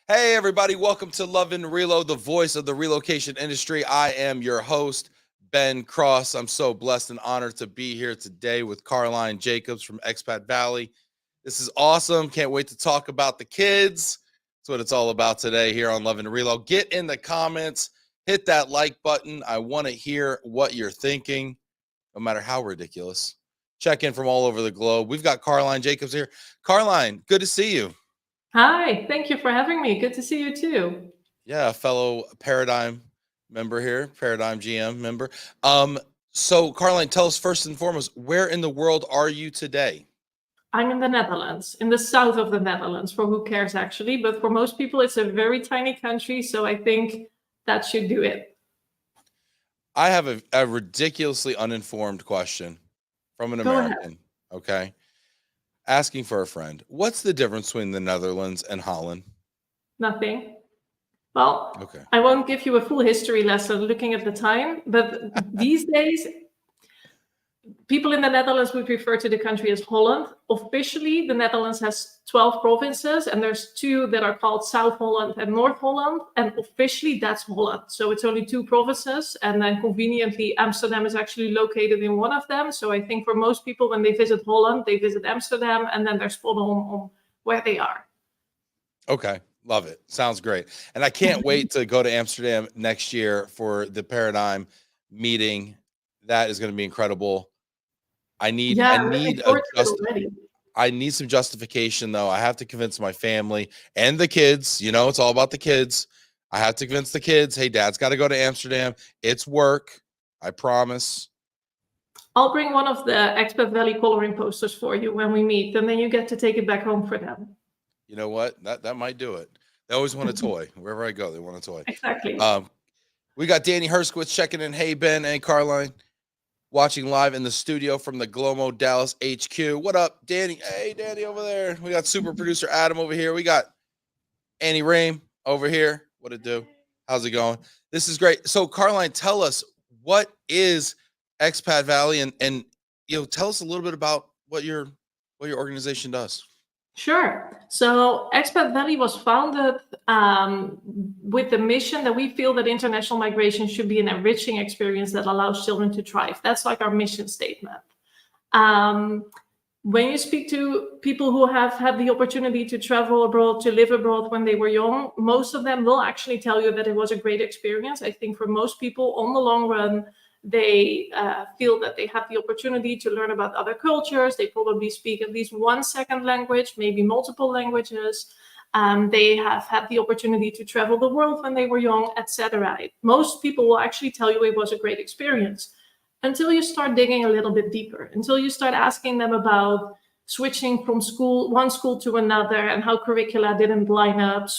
Hey, everybody, welcome to Love and Reload, the voice of the relocation industry. I am your host, Ben Cross. I'm so blessed and honored to be here today with Karlijn Jacobs from Expat Valley. This is awesome. Can't wait to talk about the kids. That's what it's all about today here on Love and Reload. Get in the comments, hit that like button. I want to hear what you're thinking, no matter how ridiculous. Check in from all over the globe. We've got Karlijn Jacobs here. Karlijn, good to see you. Hi, thank you for having me. Good to see you too. Yeah, a fellow Paradigm member here, Paradigm GM member. So Karlijn, tell us first and foremost, where in the world are you today? I'm in the Netherlands, in the south of the Netherlands, for who cares actually. But for most people, it's a very tiny country, so I think that should do it. I have a ridiculously uninformed question from an Go ahead. American, okay? Asking for a friend. What's the difference between the Netherlands and Holland? Nothing. Well, Okay. I won't give you a full history lesson looking at the time, but these days, people in the Netherlands would refer to the country as Holland. Officially, the Netherlands has 12 provinces, and there's 2 that are called South Holland and North Holland. And officially, that's Holland. So it's only 2 provinces. And then conveniently, Amsterdam is actually located in one of them. So I think for most people, when they visit Holland, they visit Amsterdam, and then they're spot on where they are. Okay. Love it. Sounds great. And I can't wait to go to Amsterdam next year for the Paradigm meeting. That is going to be incredible. I need some justification though. I have to convince my family and the kids, it's all about the kids. I have to convince the kids, hey, dad's got to go to Amsterdam. It's work. I promise. I'll bring one of the Expat Valley coloring posters for you when we meet, and then you get to take it back home for them. You know what? That might do it. They always want a toy. Wherever I go, they want a toy. Exactly. We got Danny Herskowitz checking in. Hey, Ben and Karlijn. Watching live in the studio from the Glomo Dallas HQ. What up, Danny? Hey, Danny over there. We got super producer Adam over here. We got Annie Rame over here. What it do? How's it going? This is great. So, Karlijn, tell us, what is Expat Valley, and tell us a little bit about what your organization does. Sure. So Expat Valley was founded with the mission that we feel that international migration should be an enriching experience that allows children to thrive. That's like our mission statement. When you speak to people who have had the opportunity to travel abroad, to live abroad when they were young, most of them will actually tell you that it was a great experience. I think for most people, on the long run, they feel that they have the opportunity to learn about other cultures. They probably speak at least one second language, maybe multiple languages. They have had the opportunity to travel the world when they were young, etc. Most people will actually tell you it was a great experience until you start digging a little bit deeper, until you start asking them about switching from one school to another and how curricula didn't line up,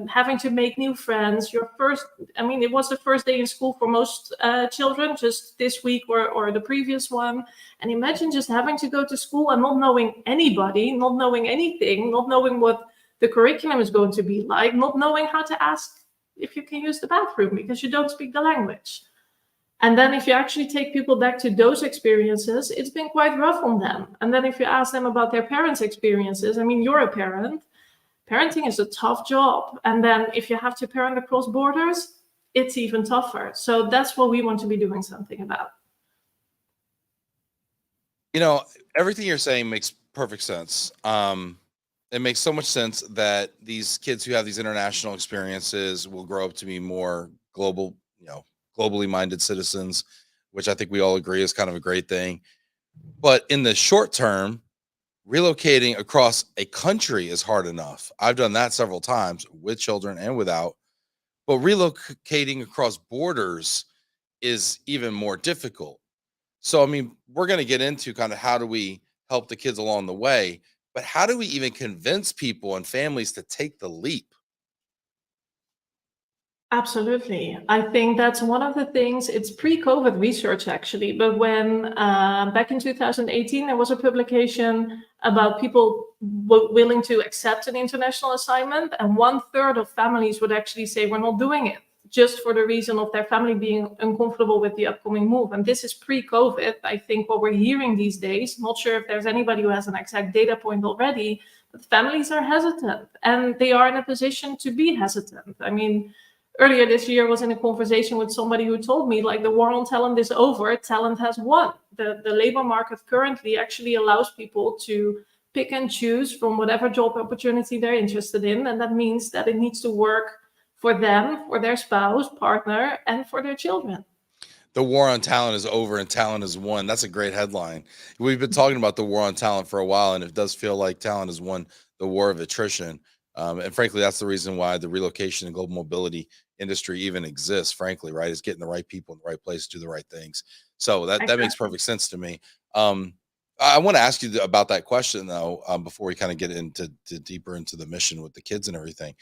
having to make new friends. It was the first day in school for most children, just this week or the previous one. And imagine just having to go to school and not knowing anybody, not knowing anything, not knowing what the curriculum is going to be like, not knowing how to ask if you can use the bathroom because you don't speak the language. And then if you actually take people back to those experiences, it's been quite rough on them. And then if you ask them about their parents' experiences, you're a parent. Parenting is a tough job. And then if you have to parent across borders, it's even tougher. So that's what we want to be doing something about. Everything you're saying makes perfect sense. It makes so much sense that these kids who have these international experiences will grow up to be more globally minded citizens, which I think we all agree is kind of a great thing. But in the short term, relocating across a country is hard enough. I've done that several times with children and without. But relocating across borders is even more difficult. So, we're going to get into kind of how do we help the kids along the way, but how do we even convince people and families to take the leap? Absolutely. I think that's one of the things. It's pre-COVID research, actually. But when back in 2018, there was a publication about people willing to accept an international assignment. And 1/3 of families would actually say, we're not doing it. just for the reason of their family being uncomfortable with the upcoming move. And this is pre-COVID. I think what we're hearing these days, not sure if there's anybody who has an exact data point already, but families are hesitant, and they are in a position to be hesitant. I mean, earlier this year, I was in a conversation with somebody who told me, like, the war on talent is over, talent has won. The labor market currently actually allows people to pick and choose from whatever job opportunity they're interested in, and that means that it needs to work for them, for their spouse, partner, and for their children. The war on talent is over and talent is won. That's a great headline. We've been talking about the war on talent for a while, and it does feel like talent has won the war of attrition. And frankly, that's the reason why the relocation and global mobility industry even exists, frankly, right? Is getting the right people in the right place to do the right things. So that makes Exactly. perfect sense to me. I want to ask you about that question, though, before we kind of get into deeper into the mission with the kids and everything.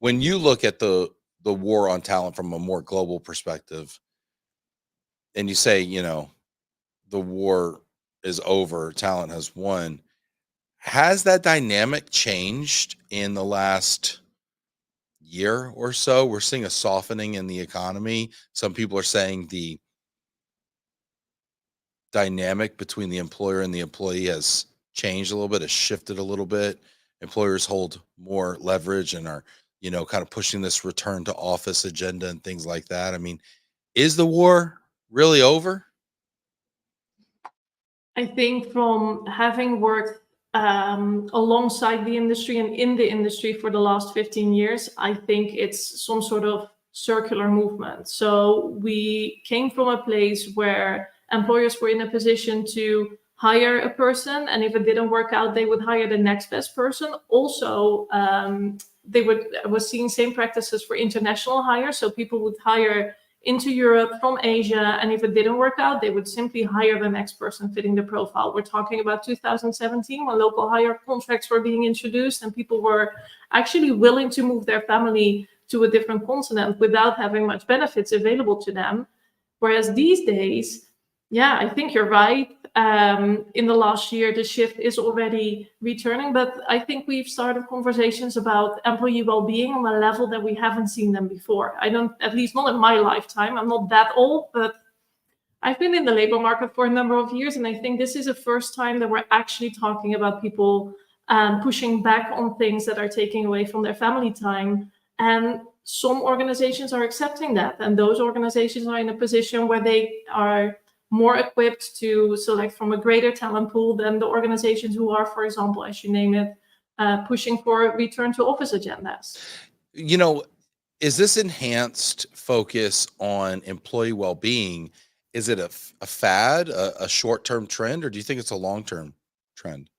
When you look at the war on talent from a more global perspective, and you say, the war is over, talent has won. Has that dynamic changed in the last year or so? We're seeing a softening in the economy. Some people are saying the dynamic between the employer and the employee has changed a little bit, has shifted a little bit. Employers hold more leverage and are, kind of pushing this return to office agenda and things like that. I mean, is the war really over? I think from having worked alongside the industry and in the industry for the last 15 years, I think it's some sort of circular movement. So we came from a place where employers were in a position to hire a person, and if it didn't work out, they would hire the next best person. Also, I was seeing same practices for international hires. So people would hire into Europe from Asia, and if it didn't work out, they would simply hire the next person fitting the profile. We're talking about 2017, when local hire contracts were being introduced and people were actually willing to move their family to a different continent without having much benefits available to them. Whereas these days, yeah, I think you're right. In the last year, the shift is already returning, but I think we've started conversations about employee well-being on a level that we haven't seen them before. At least not in my lifetime. I'm not that old, but I've been in the labor market for a number of years, and I think this is the first time that we're actually talking about people pushing back on things that are taking away from their family time. And some organizations are accepting that, and those organizations are in a position where they are more equipped to select from a greater talent pool than the organizations who are, for example, as you name it, pushing for return to office agendas. You know, is this enhanced focus on employee well-being, is it a fad, a short-term trend, or do you think it's a long-term trend?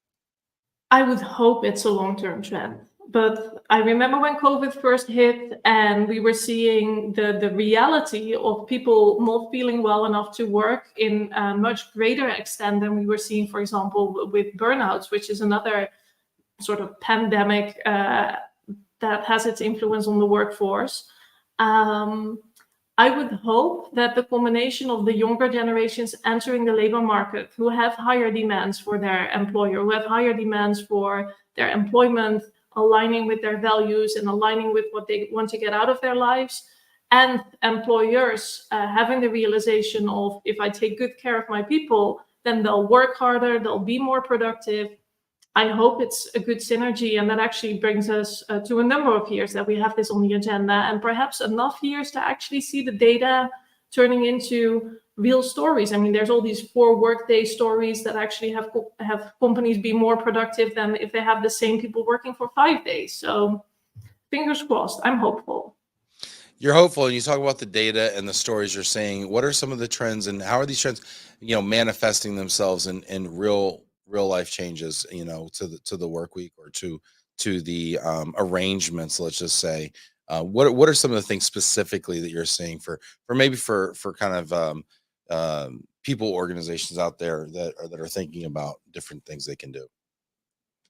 I would hope it's a long-term trend. But I remember when COVID first hit and we were seeing the reality of people not feeling well enough to work in a much greater extent than we were seeing, for example, with burnouts, which is another sort of pandemic that has its influence on the workforce. I would hope that the combination of the younger generations entering the labor market, who have higher demands for their employer, who have higher demands for their employment, aligning with their values and aligning with what they want to get out of their lives, and employers having the realization of, if I take good care of my people, then they'll work harder, they'll be more productive. I hope it's a good synergy, and that actually brings us to a number of years that we have this on the agenda, and perhaps enough years to actually see the data turning into real stories. I mean, there's all these 4 workday stories that actually have companies be more productive than if they have the same people working for 5 days. So fingers crossed, I'm hopeful. You're hopeful, and you talk about the data and the stories you're saying. What are some of the trends, and how are these trends, manifesting themselves in real life changes, to the work week, or to the arrangements, let's just say. What are some of the things specifically that you're seeing for maybe for kind of people, organizations out there that are thinking about different things they can do?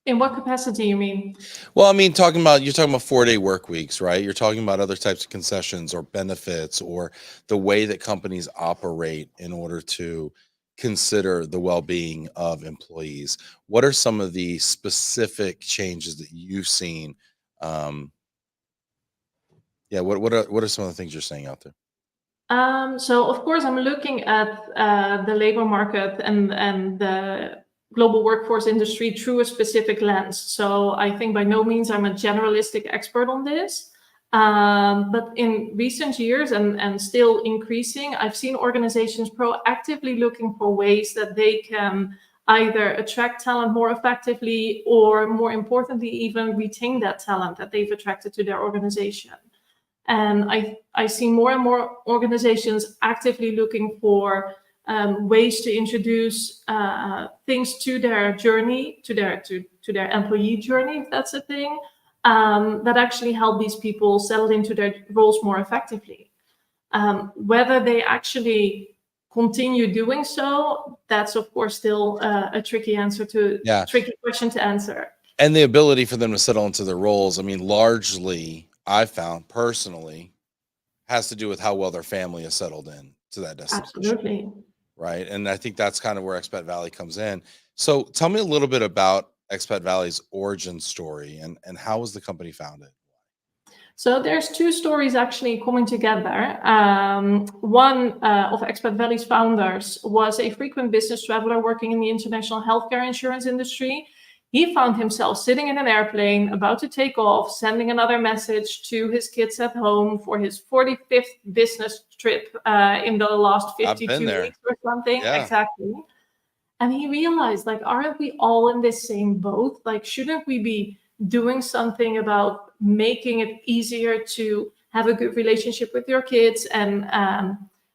In what capacity, you mean? Well, I mean, you're talking about 4-day work weeks, right? You're talking about other types of concessions or benefits, or the way that companies operate in order to consider the well-being of employees. What are some of the specific changes that you've seen? Yeah. What are some of the things you're saying out there? So of course, I'm looking at the labor market and the global workforce industry through a specific lens. So I think by no means I'm a generalistic expert on this. But in recent years and still increasing, I've seen organizations proactively looking for ways that they can either attract talent more effectively or, more importantly, even retain that talent that they've attracted to their organization. And I see more and more organizations actively looking for ways to introduce things to their journey, to their employee journey, if that's a thing, that actually help these people settle into their roles more effectively. Whether they actually continue doing so, that's of course still a tricky question to answer. And the ability for them to settle into their roles, I mean, largely, I found personally, has to do with how well their family is settled in to that destination. Absolutely. Right. And I think that's kind of where Expat Valley comes in. So tell me a little bit about Expat Valley's origin story and how was the company founded? So there's two stories actually coming together. One of Expat Valley's founders was a frequent business traveler working in the international healthcare insurance industry. He found himself sitting in an airplane about to take off, sending another message to his kids at home for his 45th business trip in the last 52 weeks or something. Yeah. Exactly. And he realized, like, aren't we all in this same boat? Like, shouldn't we be doing something about making it easier to have a good relationship with your kids? And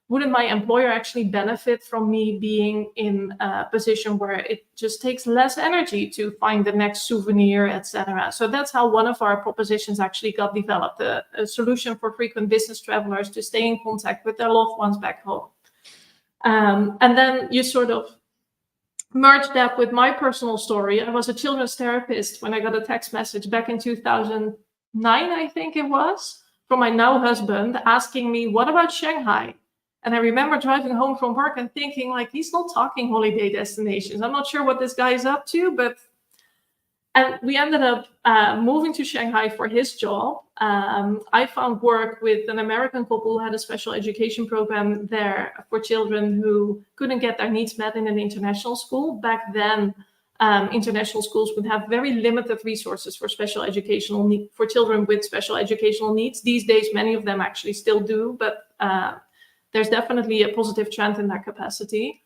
wouldn't my employer actually benefit from me being in a position where it just takes less energy to find the next souvenir, etc.? So that's how one of our propositions actually got developed, a solution for frequent business travelers to stay in contact with their loved ones back home. And then you sort of merge that with my personal story. I was a children's therapist when I got a text message back in 2009, I think it was, from my now husband asking me, what about Shanghai? And I remember driving home from work and thinking, like, he's not talking holiday destinations. I'm not sure what this guy is up to, but... And we ended up moving to Shanghai for his job. I found work with an American couple who had a special education program there for children who couldn't get their needs met in an international school. Back then, international schools would have very limited resources for for children with special educational needs. These days, many of them actually still do, but there's definitely a positive trend in that capacity.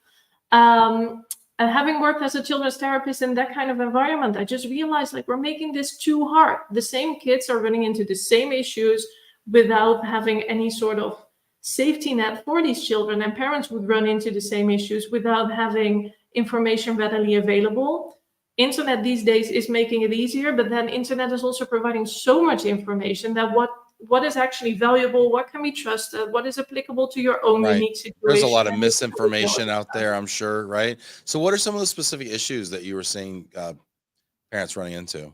And having worked as a children's therapist in that kind of environment, I just realized, like, we're making this too hard. The same kids are running into the same issues without having any sort of safety net for these children. And parents would run into the same issues without having information readily available. Internet these days is making it easier, but then internet is also providing so much information that what is actually valuable, what can be trusted, what is applicable to your own unique situation. There's a lot of misinformation out there, I'm sure, right? So what are some of the specific issues that you were seeing parents running into?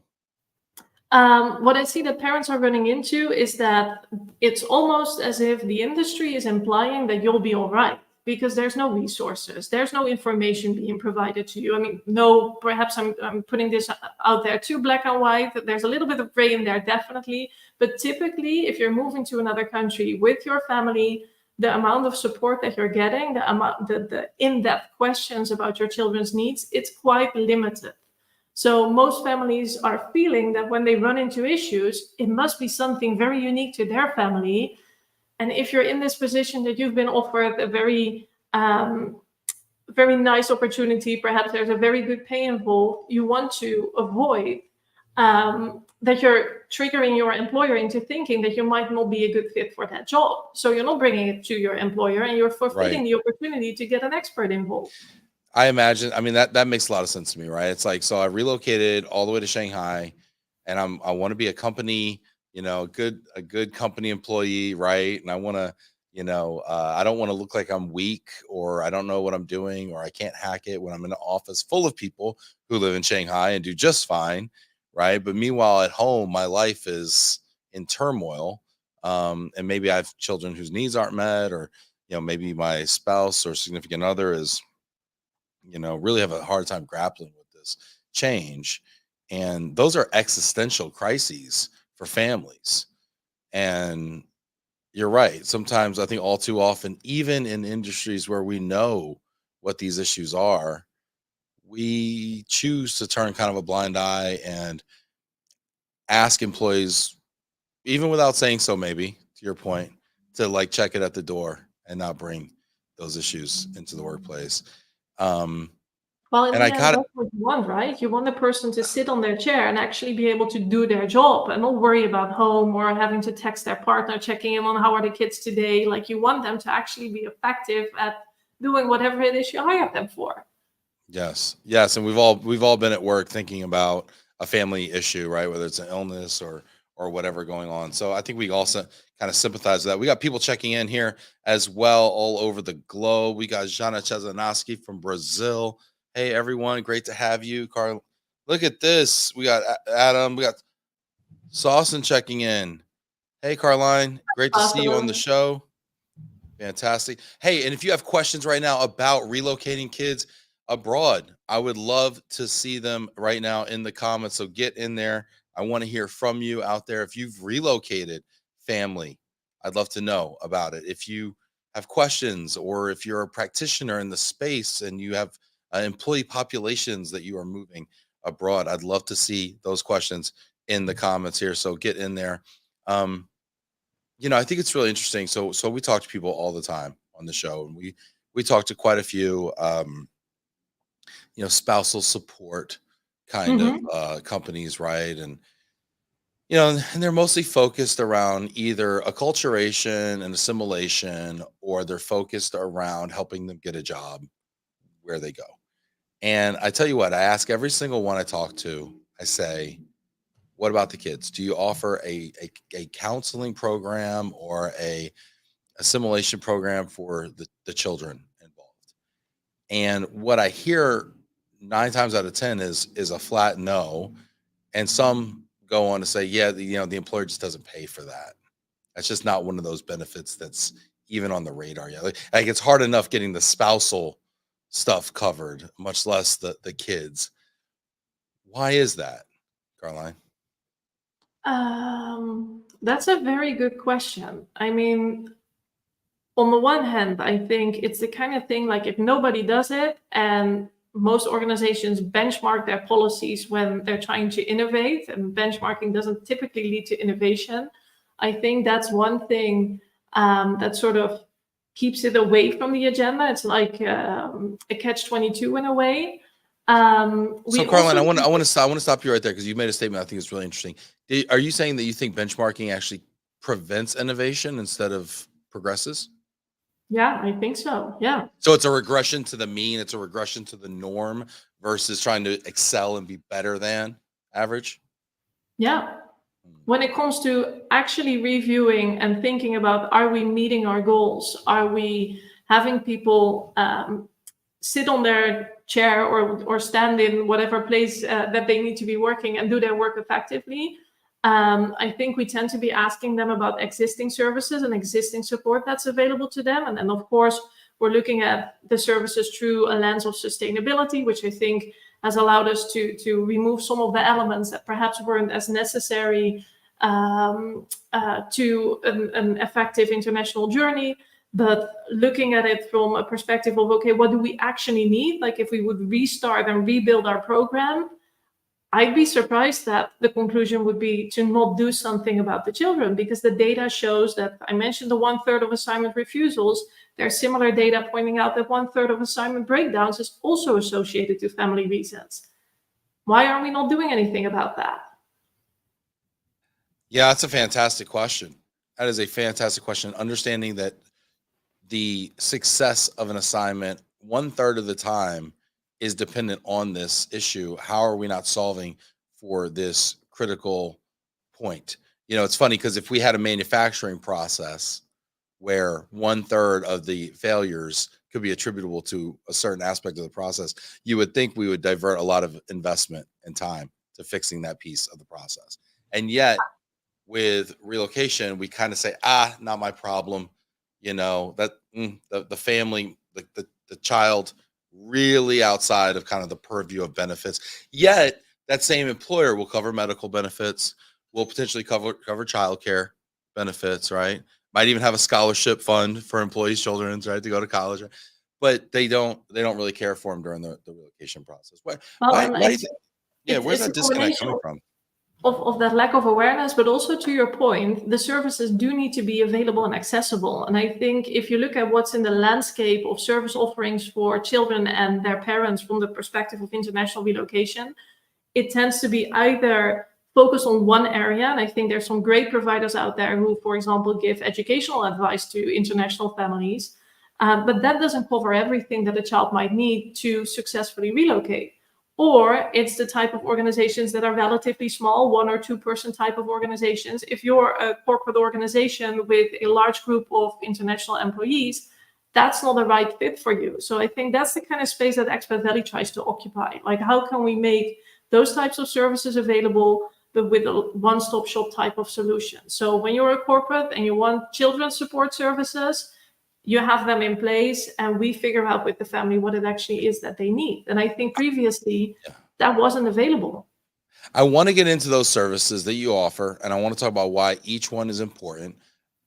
What I see that parents are running into is that it's almost as if the industry is implying that you'll be all right, because there's no resources, there's no information being provided to you. I mean, no, perhaps I'm putting this out there too black and white. There's a little bit of gray in there, definitely. But typically, if you're moving to another country with your family, the amount of support that you're getting, the in-depth questions about your children's needs, it's quite limited. So most families are feeling that when they run into issues, it must be something very unique to their family. And if you're in this position that you've been offered a very nice opportunity, perhaps there's a very good pay involved, you want to avoid that you're triggering your employer into thinking that you might not be a good fit for that job. So you're not bringing it to your employer, and you're forfeiting the opportunity to get an expert involved. I imagine, I mean, that makes a lot of sense to me, right? It's like, so I relocated all the way to Shanghai, and I want to be a company, a good company employee, right? And I want to, I don't want to look like I'm weak, or I don't know what I'm doing, or I can't hack it when I'm in an office full of people who live in Shanghai and do just fine, right? But meanwhile, at home, my life is in turmoil, and maybe I have children whose needs aren't met, or maybe my spouse or significant other is really have a hard time grappling with this change. And those are existential crises for families. And you're right. Sometimes I think all too often, even in industries where we know what these issues are, we choose to turn kind of a blind eye and ask employees, even without saying so, maybe to your point, to like check it at the door and not bring those issues into the workplace. Um, Well, in and I the end, got that's what you want, right? You want the person to sit on their chair and actually be able to do their job and not worry about home or having to text their partner, checking in on how are the kids today. Like, you want them to actually be effective at doing whatever it is you hired them for. Yes. Yes, and we've all been at work thinking about a family issue, right? Whether it's an illness or whatever going on. So I think we also kind of sympathize with that. We got people checking in here as well all over the globe. We got Jana Chezanoski from Brazil. Hey everyone, great to have you. Carl, look at this. We got Adam, we got Saucin checking in. Hey Carline, great to see you on the Awesome. show. Fantastic. Hey, and if you have questions right now about relocating kids abroad, I would love to see them right now in the comments. So get in there. I want to hear from you out there. If you've relocated family, I'd love to know about it. If you have questions or if you're a practitioner in the space and you have employee populations that you are moving abroad, I'd love to see those questions in the comments here. So get in there. Um, I think it's really interesting. So we talk to people all the time on the show, and we talk to quite a few spousal support kind of Hmm. companies, right? And and they're mostly focused around either acculturation and assimilation, or they're focused around helping them get a job where they go. And I tell you what, I ask every single one I talk to, I say, what about the kids? Do you offer a counseling program or a assimilation program for the children involved? And what I hear 9 times out of 10 is a flat no. And some go on to say, yeah, the employer just doesn't pay for that. That's just not one of those benefits that's even on the radar yet. Like it's hard enough getting the spousal stuff covered, much less the kids. Why is that, Caroline? That's a very good question. I mean, on the one hand, I think it's the kind of thing, like, if nobody does it and most organizations benchmark their policies when they're trying to innovate, and benchmarking doesn't typically lead to innovation. I think that's one thing that sort of keeps it away from the agenda. It's like a catch-22 in a way. So, We Caroline, also I want to stop you right there because you made a statement I think is really interesting. Are you saying that you think benchmarking actually prevents innovation instead of progresses? Yeah, I think so. Yeah. So it's a regression to the mean, it's a regression to the norm versus trying to excel and be better than average? Yeah. Hmm. When it comes to actually reviewing and thinking about, are we meeting our goals? Are we having people sit on their chair or stand in whatever place that they need to be working and do their work effectively? I think we tend to be asking them about existing services and existing support that's available to them. And then, of course, we're looking at the services through a lens of sustainability, which I think has allowed us to remove some of the elements that perhaps weren't as necessary to an effective international journey. But looking at it from a perspective of, okay, what do we actually need? Like, if we would restart and rebuild our program, I'd be surprised that the conclusion would be to not do something about the children, because the data shows that, I mentioned the 1/3 of assignment refusals. There's similar data pointing out that 1/3 of assignment breakdowns is also associated to family reasons. Why are we not doing anything about that? Yeah, that's a fantastic question. That is a fantastic question. Understanding that the success of an assignment 1/3 of the time is dependent on this issue. How are we not solving for this critical point? It's funny because if we had a manufacturing process where 1/3 of the failures could be attributable to a certain aspect of the process, you would think we would divert a lot of investment and time to fixing that piece of the process. And yet, with relocation, we kind of say, not my problem. The family, the child, really outside of kind of the purview of benefits. Yet that same employer will cover medical benefits, will potentially cover childcare benefits, right? Might even have a scholarship fund for employees' children, right, to go to college. But they don't really care for them during the relocation process. Well, Why and do you think? Yeah, where's it's a that disconnect combination coming from? of that lack of awareness, but also to your point, the services do need to be available and accessible. And I think if you look at what's in the landscape of service offerings for children and their parents from the perspective of international relocation, it tends to be either focused on one area. And I think there's some great providers out there who, for example, give educational advice to international families. But that doesn't cover everything that a child might need to successfully relocate. Or it's the type of organizations that are relatively small, 1 or 2 person type of organizations. If you're a corporate organization with a large group of international employees, that's not the right fit for you. So I think that's the kind of space that Expat Valley tries to occupy. Like, how can we make those types of services available, but with a one-stop shop type of solution? So when you're a corporate and you want children's support services, you have them in place, and we figure out with the family what it actually is that they need. And I think previously that wasn't available. I want to get into those services that you offer, and I want to talk about why each one is important.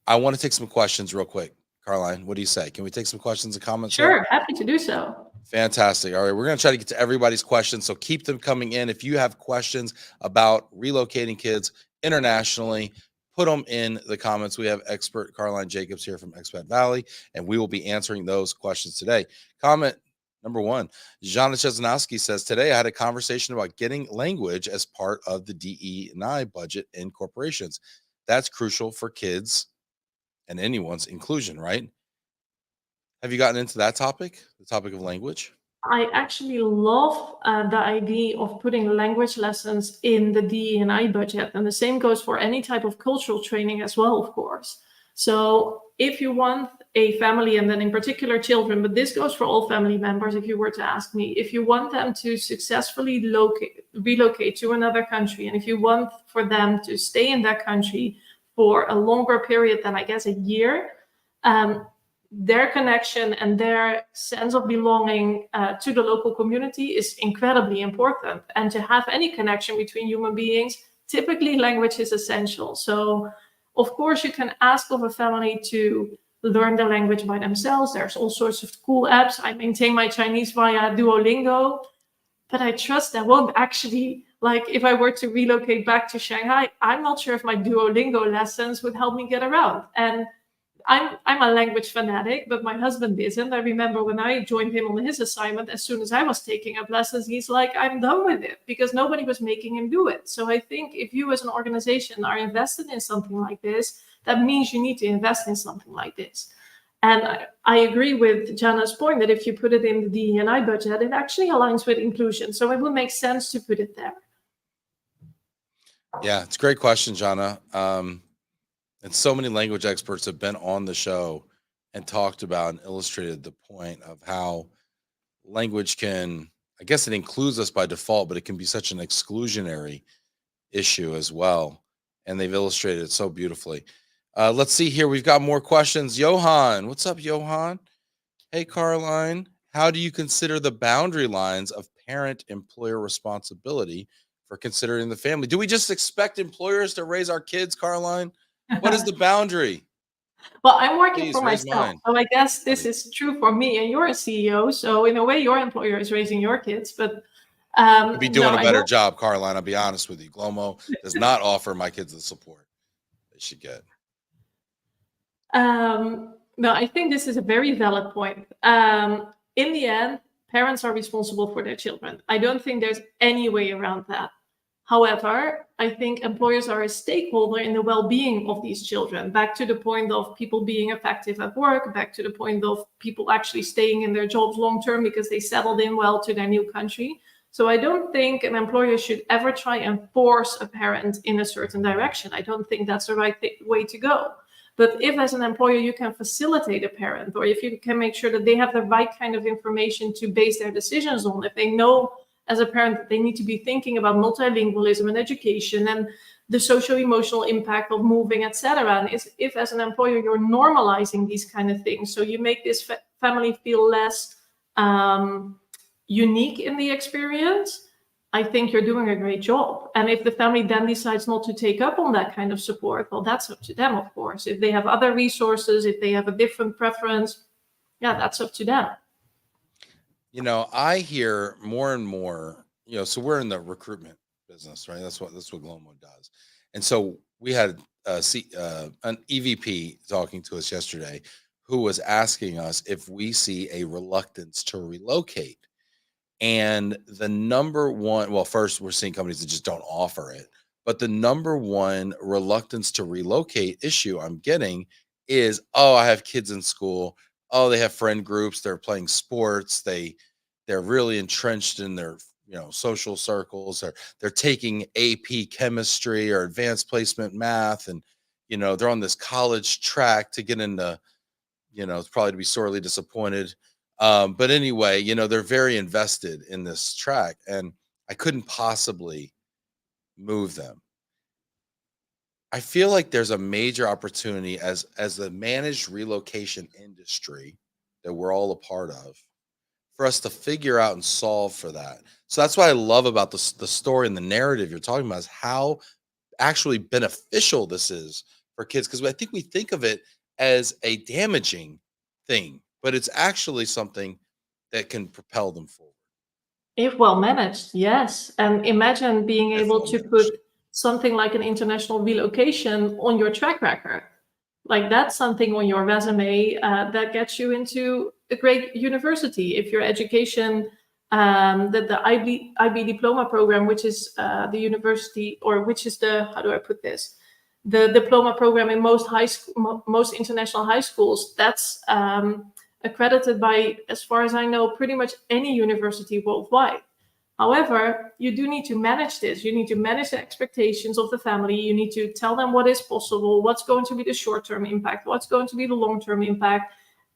I want to take some questions real quick. Karlijn, what do you say? Can we take some questions and comments? Sure, happy to do so. Fantastic. All right, we're going to try to get to everybody's questions, so keep them coming in. If you have questions about relocating kids internationally, put them in the comments. We have expert Karlijn Jacobs here from Expat Valley, and we will be answering those questions today. Comment number 1, Jana Chesnowski says, today I had a conversation about getting language as part of the DE&I budget in corporations. That's crucial for kids and anyone's inclusion, right? Have you gotten into that topic, the topic of language? I actually love the idea of putting language lessons in the DE&I budget. And the same goes for any type of cultural training as well, of course. So if you want a family, and then in particular children, but this goes for all family members, if you were to ask me, if you want them to successfully relocate to another country, and if you want for them to stay in that country for a longer period than, I guess, a year, their connection and their sense of belonging to the local community is incredibly important. And to have any connection between human beings, typically language is essential. So of course you can ask of a family to learn the language by themselves. There's all sorts of cool apps. I maintain my Chinese via Duolingo, but I trust that won't actually, like, if I were to relocate back to Shanghai, I'm not sure if my Duolingo lessons would help me get around. And I'm a language fanatic, but my husband isn't. I remember when I joined him on his assignment, as soon as I was taking up lessons, he's like, I'm done with it, because nobody was making him do it. So I think if you as an organization are invested in something like this, that means you need to invest in something like this. And I agree with Jana's point that if you put it in the DE&I budget, it actually aligns with inclusion. So it would make sense to put it there. Yeah, it's a great question, Jana. And so many language experts have been on the show and talked about and illustrated the point of how language can, I guess it includes us by default, but it can be such an exclusionary issue as well. And they've illustrated it so beautifully. Let's see here. We've got more questions. Johan, what's up, Johan? Hey, Karlijn, how do you consider the boundary lines of parent-employer responsibility for considering the family? Do we just expect employers to raise our kids, Karlijn? What is the boundary? Well, I'm working for myself, so I guess this is true for me, and you're a CEO, so in a way your employer is raising your kids, but I'd be doing a better job, Karlijn. I'll be honest with you. Glomo does not offer my kids the support they should get. No, I think this is a very valid point. In the end, parents are responsible for their children. I don't think there's any way around that. However, I think employers are a stakeholder in the well-being of these children. Back to the point of people being effective at work, back to the point of people actually staying in their jobs long-term because they settled in well to their new country. So I don't think an employer should ever try and force a parent in a certain direction. I don't think that's the right way to go. But if as an employer you can facilitate a parent, or if you can make sure that they have the right kind of information to base their decisions on, if they know as a parent that they need to be thinking about multilingualism and education and the social-emotional impact of moving, etc. And if as an employer you're normalizing these kind of things, so you make this family feel less unique in the experience, I think you're doing a great job. And if the family then decides not to take up on that kind of support, well, that's up to them, of course. If they have other resources, if they have a different preference, yeah, that's up to them. I hear more and more, so we're in the recruitment business, right? That's what Glomo does. And so we had an EVP talking to us yesterday who was asking us if we see a reluctance to relocate. And the number one, well, first we're seeing companies that just don't offer it, but the number one reluctance to relocate issue I'm getting is, oh, I have kids in school. Oh, they have friend groups. They're playing sports. They're really entrenched in their social circles. Or they're taking AP chemistry or advanced placement math, and they're on this college track to get into it's probably to be sorely disappointed. But anyway, they're very invested in this track, and I couldn't possibly move them. I feel like there's a major opportunity as the managed relocation industry that we're all a part of for us to figure out and solve for that. So that's what I love about the story and the narrative you're talking about is how actually beneficial this is for kids, because I think we think of it as a damaging thing, but it's actually something that can propel them forward. If well managed, yes. And imagine being If able well to managed. put something like an international relocation on your track record. Like that's something on your resume that gets you into a great university. If your education, the IB diploma program, which is the university, or which is the, how do I put this? The diploma program in most international high schools, that's accredited by, as far as I know, pretty much any university worldwide. However, you do need to manage this. You need to manage the expectations of the family. You need to tell them what is possible, what's going to be the short-term impact, what's going to be the long-term impact.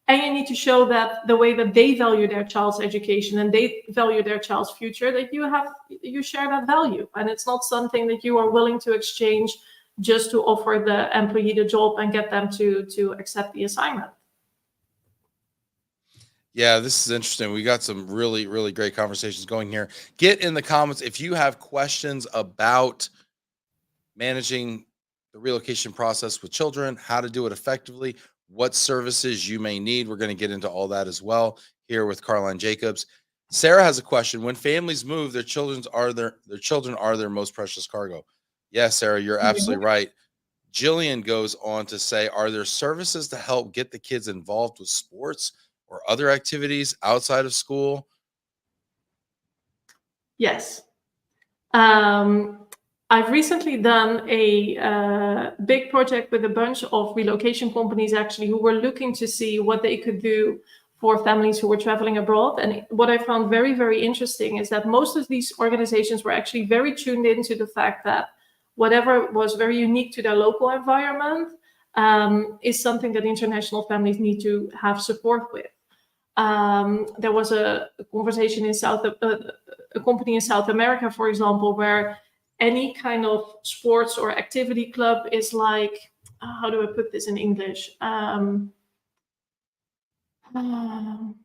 And you need to show that the way that they value their child's education and they value their child's future, that you share that value. And it's not something that you are willing to exchange just to offer the employee the job and get them to accept the assignment. Yeah, this is interesting. We got some really, really great conversations going here. Get in the comments if you have questions about managing the relocation process with children, how to do it effectively, what services you may need. We're going to get into all that as well here with Karlijn Jacobs. Sarah has a question. When families move, their children are their most precious cargo. Yes, Sarah, you're absolutely right. Jillian goes on to say, are there services to help get the kids involved with sports or other activities outside of school? Yes. I've recently done a big project with a bunch of relocation companies actually who were looking to see what they could do for families who were traveling abroad. And what I found very, very interesting is that most of these organizations were actually very tuned into the fact that whatever was very unique to their local environment is something that international families need to have support with. There was a conversation in a company in South America, for example, where any kind of sports or activity club is like, how do I put this in English?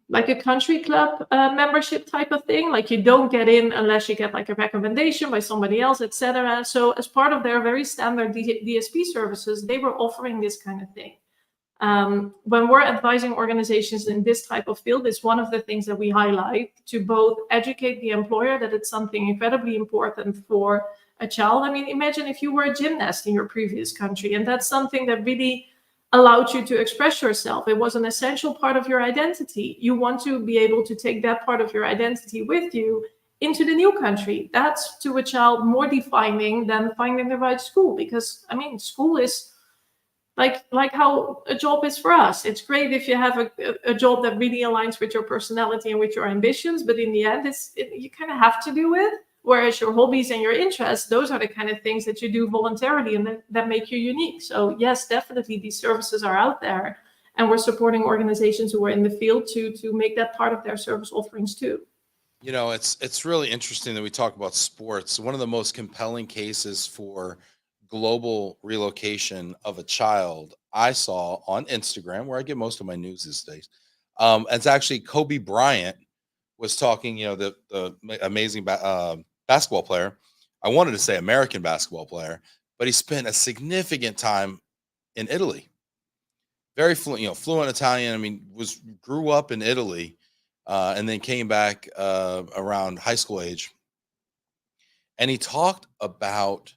Like a country club membership type of thing. Like you don't get in unless you get like a recommendation by somebody else, etc. So as part of their very standard DSP services, they were offering this kind of thing. When we're advising organizations in this type of field, it's one of the things that we highlight to both educate the employer that it's something incredibly important for a child. I mean, imagine if you were a gymnast in your previous country, and that's something that really allowed you to express yourself. It was an essential part of your identity. You want to be able to take that part of your identity with you into the new country. That's to a child more defining than finding the right school, because I mean, school is like how a job is for us. It's great if you have a job that really aligns with your personality and with your ambitions, but in the end, you kind of have to do it. Whereas your hobbies and your interests, those are the kind of things that you do voluntarily and that make you unique. So yes, definitely these services are out there, and we're supporting organizations who are in the field to make that part of their service offerings too. It's really interesting that we talk about sports. One of the most compelling cases for global relocation of a child I saw on Instagram, where I get most of my news these days. It's actually Kobe Bryant was talking, the amazing basketball player. I wanted to say American basketball player, but he spent a significant time in Italy. Very fluent, fluent Italian. I mean, grew up in Italy, and then came back around high school age. And he talked about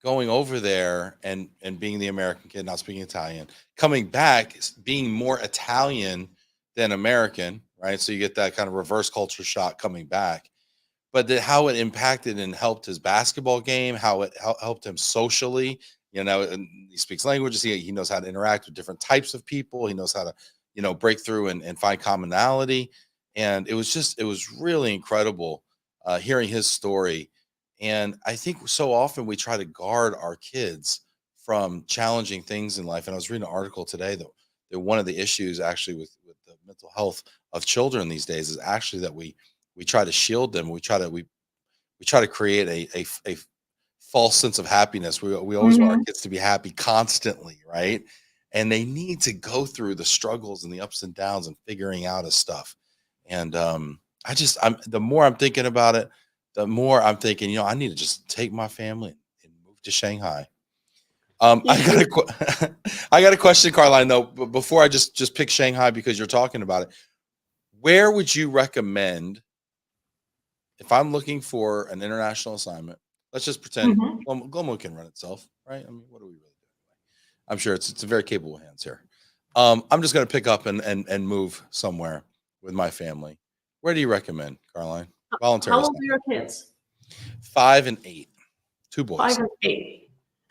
going over there and being the American kid, not speaking Italian, coming back being more Italian than American, right? So you get that kind of reverse culture shock coming back. But how it impacted and helped his basketball game, how it helped him socially, and he speaks languages. He knows how to interact with different types of people. He knows how to, break through and find commonality. And it was really incredible hearing his story. And I think so often we try to guard our kids from challenging things in life. And I was reading an article today that one of the issues actually with the mental health of children these days is actually that we try to shield them. We try to create a false sense of happiness. We always want our kids to be happy constantly, right? And they need to go through the struggles and the ups and downs and figuring out his stuff. And the more I'm thinking about it, the more I'm thinking, I need to just take my family and move to Shanghai. I got a question, Karlijn, though, but before I just pick Shanghai because you're talking about it. Where would you recommend, if I'm looking for an international assignment, let's just pretend Glomo can run itself, right? I mean, what are we really doing? I'm sure it's very capable hands here. I'm just going to pick up and move somewhere with my family. Where do you recommend, Karlijn? Voluntary. How old are your kids? 5 and 8. 2 boys. 5 and 8.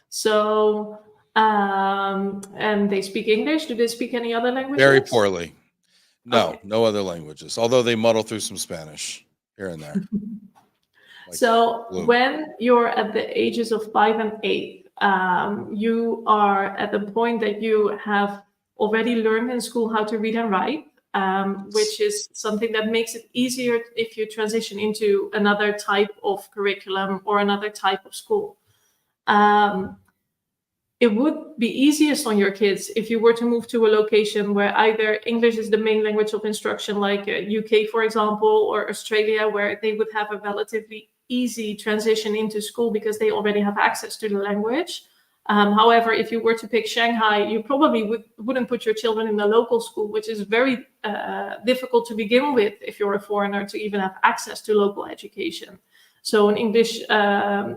So, and they speak English. Do they speak any other languages? Very poorly. No, Okay. No other languages. Although they muddle through some Spanish here and there. So when you're at the ages of 5 and 8, you are at the point that you have already learned in school how to read and write, which is something that makes it easier if you transition into another type of curriculum or another type of school. It would be easiest on your kids if you were to move to a location where either English is the main language of instruction, like UK, for example, or Australia, where they would have a relatively easy transition into school because they already have access to the language. However, if you were to pick Shanghai, you probably wouldn't put your children in the local school, which is very difficult to begin with if you're a foreigner to even have access to local education. So an English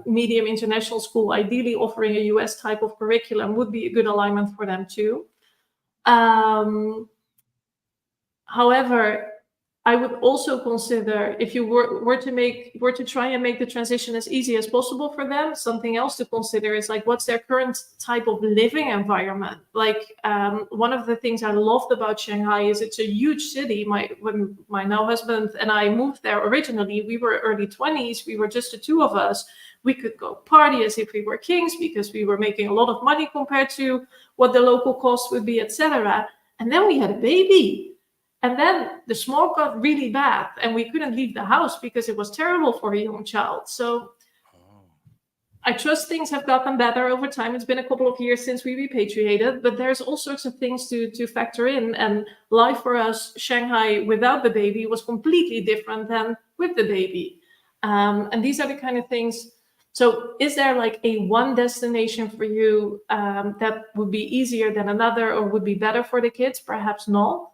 medium international school, ideally offering a US type of curriculum, would be a good alignment for them too. However, I would also consider, if you were to try and make the transition as easy as possible for them, something else to consider is like, what's their current type of living environment? Like, one of the things I loved about Shanghai is it's a huge city. When my now husband and I moved there originally, we were early 20s. We were just the two of us. We could go party as if we were kings because we were making a lot of money compared to what the local cost would be, etc. And then we had a baby. And then the smoke got really bad and we couldn't leave the house because it was terrible for a young child. So I trust things have gotten better over time. It's been a couple of years since we repatriated, but there's all sorts of things to factor in. And life for us, Shanghai without the baby was completely different than with the baby. And these are the kind of things. So is there like a one destination for you that would be easier than another or would be better for the kids? Perhaps not.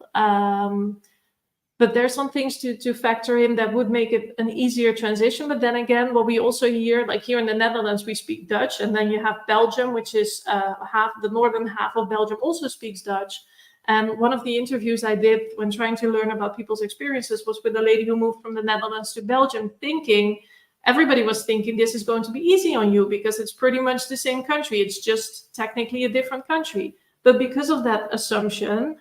But there's some things to factor in that would make it an easier transition. But then again, what we also hear, like here in the Netherlands, we speak Dutch. And then you have Belgium, which is the northern half of Belgium also speaks Dutch. And one of the interviews I did when trying to learn about people's experiences was with a lady who moved from the Netherlands to Belgium, everybody was thinking this is going to be easy on you because it's pretty much the same country. It's just technically a different country. But because of that assumption,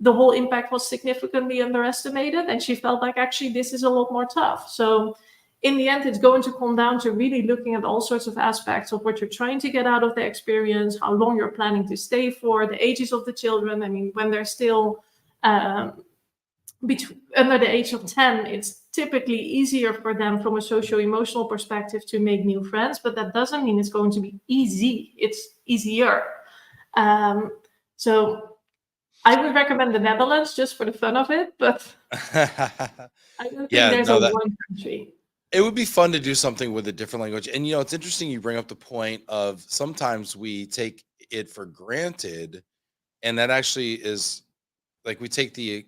the whole impact was significantly underestimated. And she felt like, actually, this is a lot more tough. So in the end, it's going to come down to really looking at all sorts of aspects of what you're trying to get out of the experience, how long you're planning to stay for, the ages of the children. I mean, when they're still under the age of 10, it's typically easier for them from a socio-emotional perspective to make new friends, but that doesn't mean it's going to be easy. It's easier. So I would recommend the Netherlands just for the fun of it, but I don't think there's one country. It would be fun to do something with a different language. And it's interesting you bring up the point of sometimes we take it for granted, and that actually is like we take the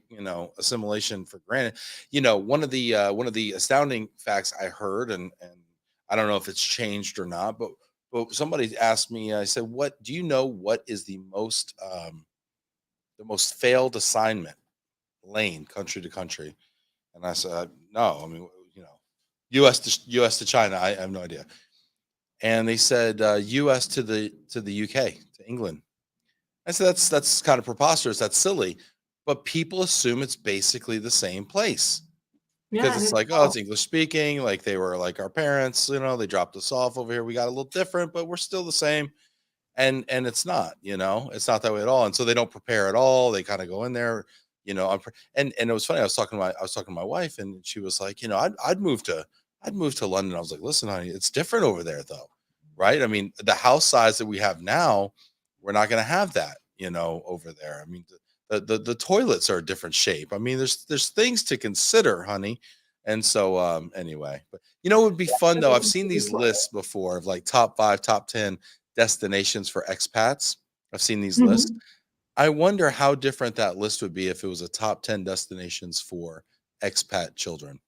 assimilation for granted. One of the astounding facts I heard, and I don't know if it's changed or not, but somebody asked me, I said, what do you know what is the most failed assignment, lane, country to country? And I said, no, I mean, us to China, I have no idea. And they said us to the UK, to England. I said that's kind of preposterous, that's silly, but people assume it's basically the same place Yeah, because and it's it's like, oh, it's English speaking, like they were like our parents, they dropped us off over here, we got a little different, but we're still the same. And it's not, it's not that way at all. And so they don't prepare at all. They kind of go in there, and it was funny. I was talking to my wife, and she was like, I'd move to London. I was like, listen, honey, it's different over there though, right? I mean, the house size that we have now, we're not going to have that, over there. I mean, the toilets are a different shape. I mean, there's things to consider, honey. And so anyway, but it would be fun though. I've seen these lists before of like top 5, top 10 destinations for expats. I've seen these lists. Mhm. I wonder how different that list would be if it was a top 10 destinations for expat children.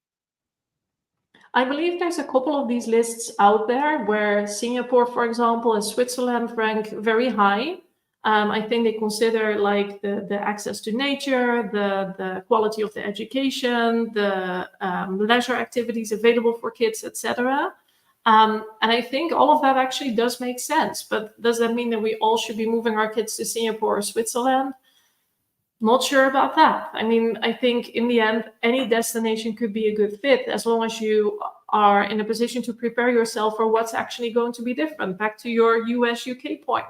I believe there's a couple of these lists out there where Singapore, for example, and Switzerland rank very high. I think they consider like the access to nature, the quality of the education, the leisure activities available for kids, etc. And I think all of that actually does make sense. But does that mean that we all should be moving our kids to Singapore or Switzerland? Not sure about that. I mean, I think in the end, any destination could be a good fit as long as you are in a position to prepare yourself for what's actually going to be different. Back to your US UK point.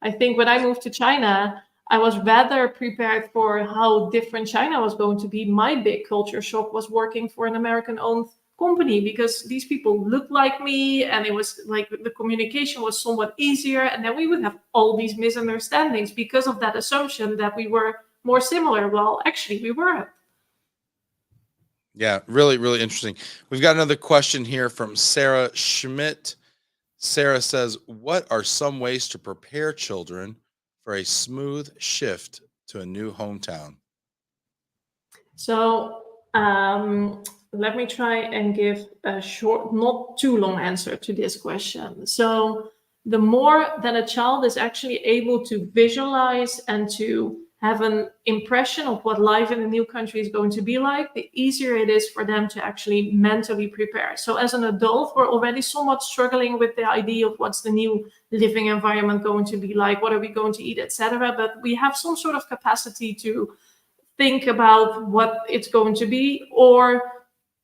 I think when I moved to China, I was rather prepared for how different China was going to be. My big culture shock was working for an American owned company because these people looked like me and it was like the communication was somewhat easier. And then we would have all these misunderstandings because of that assumption that we were more similar. Well, actually, we weren't. Yeah, really, really interesting. We've got another question here from Sarah Schmidt. Sarah says, what are some ways to prepare children for a smooth shift to a new hometown? So let me try and give a short, not too long answer to this question. So the more that a child is actually able to visualize and to have an impression of what life in a new country is going to be like, the easier it is for them to actually mentally prepare. So as an adult, we're already somewhat struggling with the idea of what's the new living environment going to be like, what are we going to eat, etc. But we have some sort of capacity to think about what it's going to be or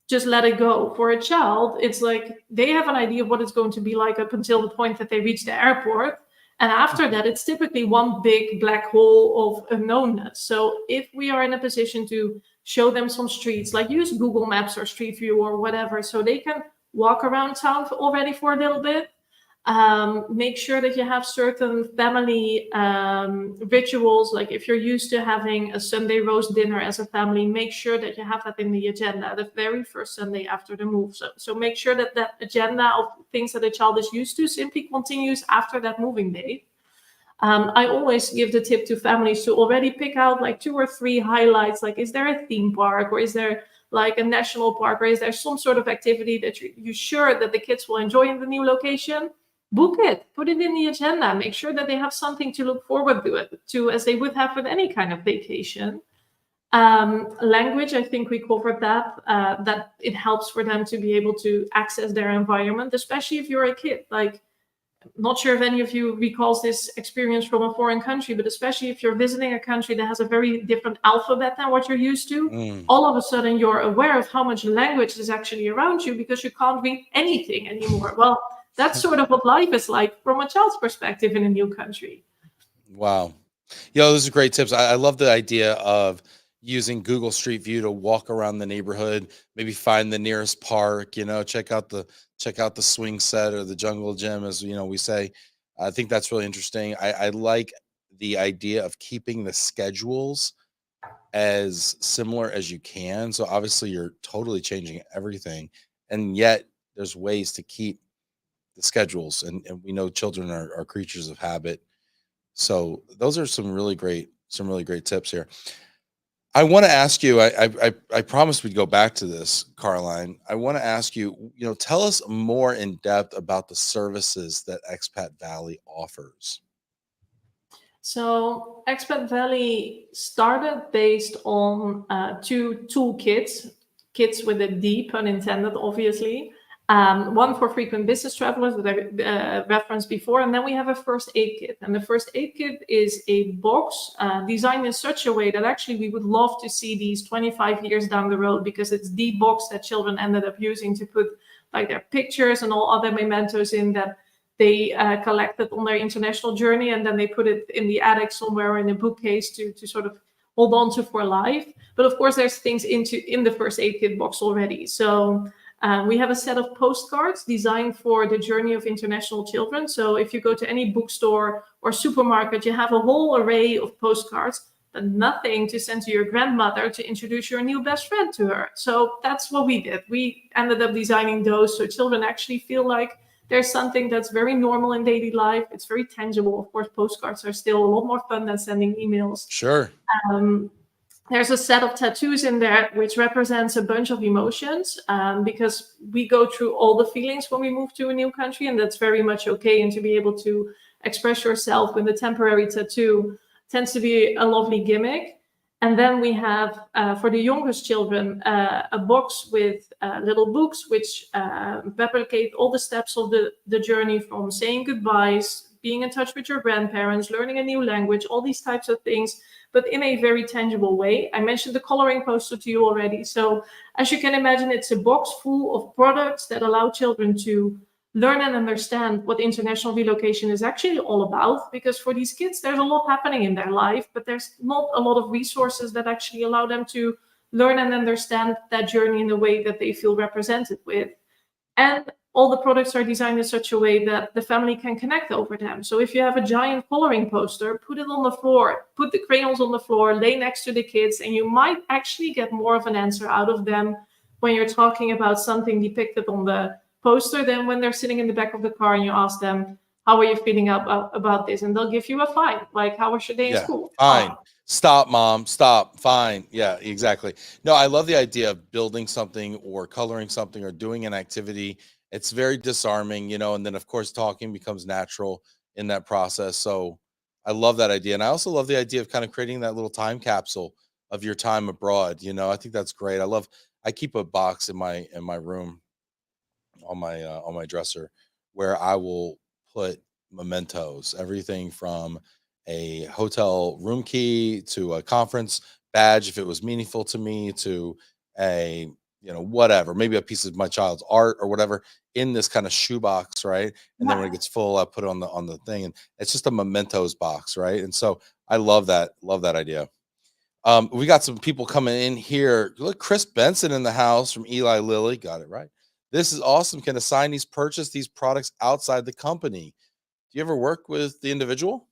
just let it go. For a child, it's like they have an idea of what it's going to be like up until the point that they reach the airport. And after that, it's typically one big black hole of unknownness. So if we are in a position to show them some streets, like use Google Maps or Street View or whatever, so they can walk around town already for a little bit. Make sure that you have certain family rituals. Like if you're used to having a Sunday roast dinner as a family, make sure that you have that in the agenda the very first Sunday after the move. So make sure that that agenda of things that a child is used to simply continues after that moving day. I always give the tip to families to already pick out like 2 or 3 highlights. Like, is there a theme park or is there like a national park or is there some sort of activity that you're sure that the kids will enjoy in the new location? Book it, put it in the agenda, make sure that they have something to look forward to as they would have with any kind of vacation. Language, I think we covered that it helps for them to be able to access their environment, especially if you're a kid. Like, not sure if any of you recalls this experience from a foreign country, but especially if you're visiting a country that has a very different alphabet than what you're used to, Mm. all of a sudden you're aware of how much language is actually around you because you can't read anything anymore. Well, that's sort of what life is like from a child's perspective in a new country. Wow. Those are great tips. I love the idea of using Google Street View to walk around the neighborhood, maybe find the nearest park, check out the swing set or the jungle gym, as we say. I think that's really interesting. I like the idea of keeping the schedules as similar as you can. So obviously you're totally changing everything and yet there's ways to keep the schedules, and we know children are creatures of habit. So those are some really great tips here. I want to ask you, I promised we'd go back to this, Karlijn. I want to ask you, tell us more in depth about the services that Expat Valley offers. So Expat Valley started based on 2 toolkits, kits with a D, pun intended, obviously. One for frequent business travelers that I referenced before, and then we have a first aid kit. And the first aid kit is a box designed in such a way that actually we would love to see these 25 years down the road, because it's the box that children ended up using to put like their pictures and all other mementos in that they collected on their international journey, and then they put it in the attic somewhere or in a bookcase to sort of hold on to for life. But of course, there's things in the first aid kit box already. So we have a set of postcards designed for the journey of international children. So if you go to any bookstore or supermarket, you have a whole array of postcards, but nothing to send to your grandmother to introduce your new best friend to her. So that's what we did. We ended up designing those so children actually feel like there's something that's very normal in daily life. It's very tangible. Of course, postcards are still a lot more fun than sending emails. Sure. There's a set of tattoos in there which represents a bunch of emotions, because we go through all the feelings when we move to a new country, and that's very much okay. And to be able to express yourself with a temporary tattoo tends to be a lovely gimmick. And then we have, for the youngest children, a box with little books which replicate all the steps of the journey, from saying goodbyes, being in touch with your grandparents, learning a new language, all these types of things, but in a very tangible way. I mentioned the coloring poster to you already. So as you can imagine, it's a box full of products that allow children to learn and understand what international relocation is actually all about. Because for these kids, there's a lot happening in their life, but there's not a lot of resources that actually allow them to learn and understand that journey in a way that they feel represented with. And all the products are designed in such a way that the family can connect over them. So if you have a giant coloring poster, put it on the floor, put the crayons on the floor, lay next to the kids, and you might actually get more of an answer out of them when you're talking about something depicted on the poster than when they're sitting in the back of the car and you ask them, how are you feeling about this? And they'll give you a fine, like, how was your day in school? Fine. Stop, mom. Stop. Fine. Yeah, exactly. No, I love the idea of building something or coloring something or doing an activity. It's very disarming, and then of course talking becomes natural in that process. So I love that idea. And I also love the idea of kind of creating that little time capsule of your time abroad. I think that's great. I keep a box in my room on my dresser where I will put mementos, everything from a hotel room key to a conference badge if it was meaningful to me, to a whatever, maybe a piece of my child's art or whatever, in this kind of shoebox, right? And then when it gets full, I put it on the thing, and it's just a mementos box, right? And so I love that idea. We got some people coming in here. Look, Chris Benson in the house from Eli Lilly. Got it right. This is awesome. Can assignees purchase these products outside the company? Do you ever work with the individual?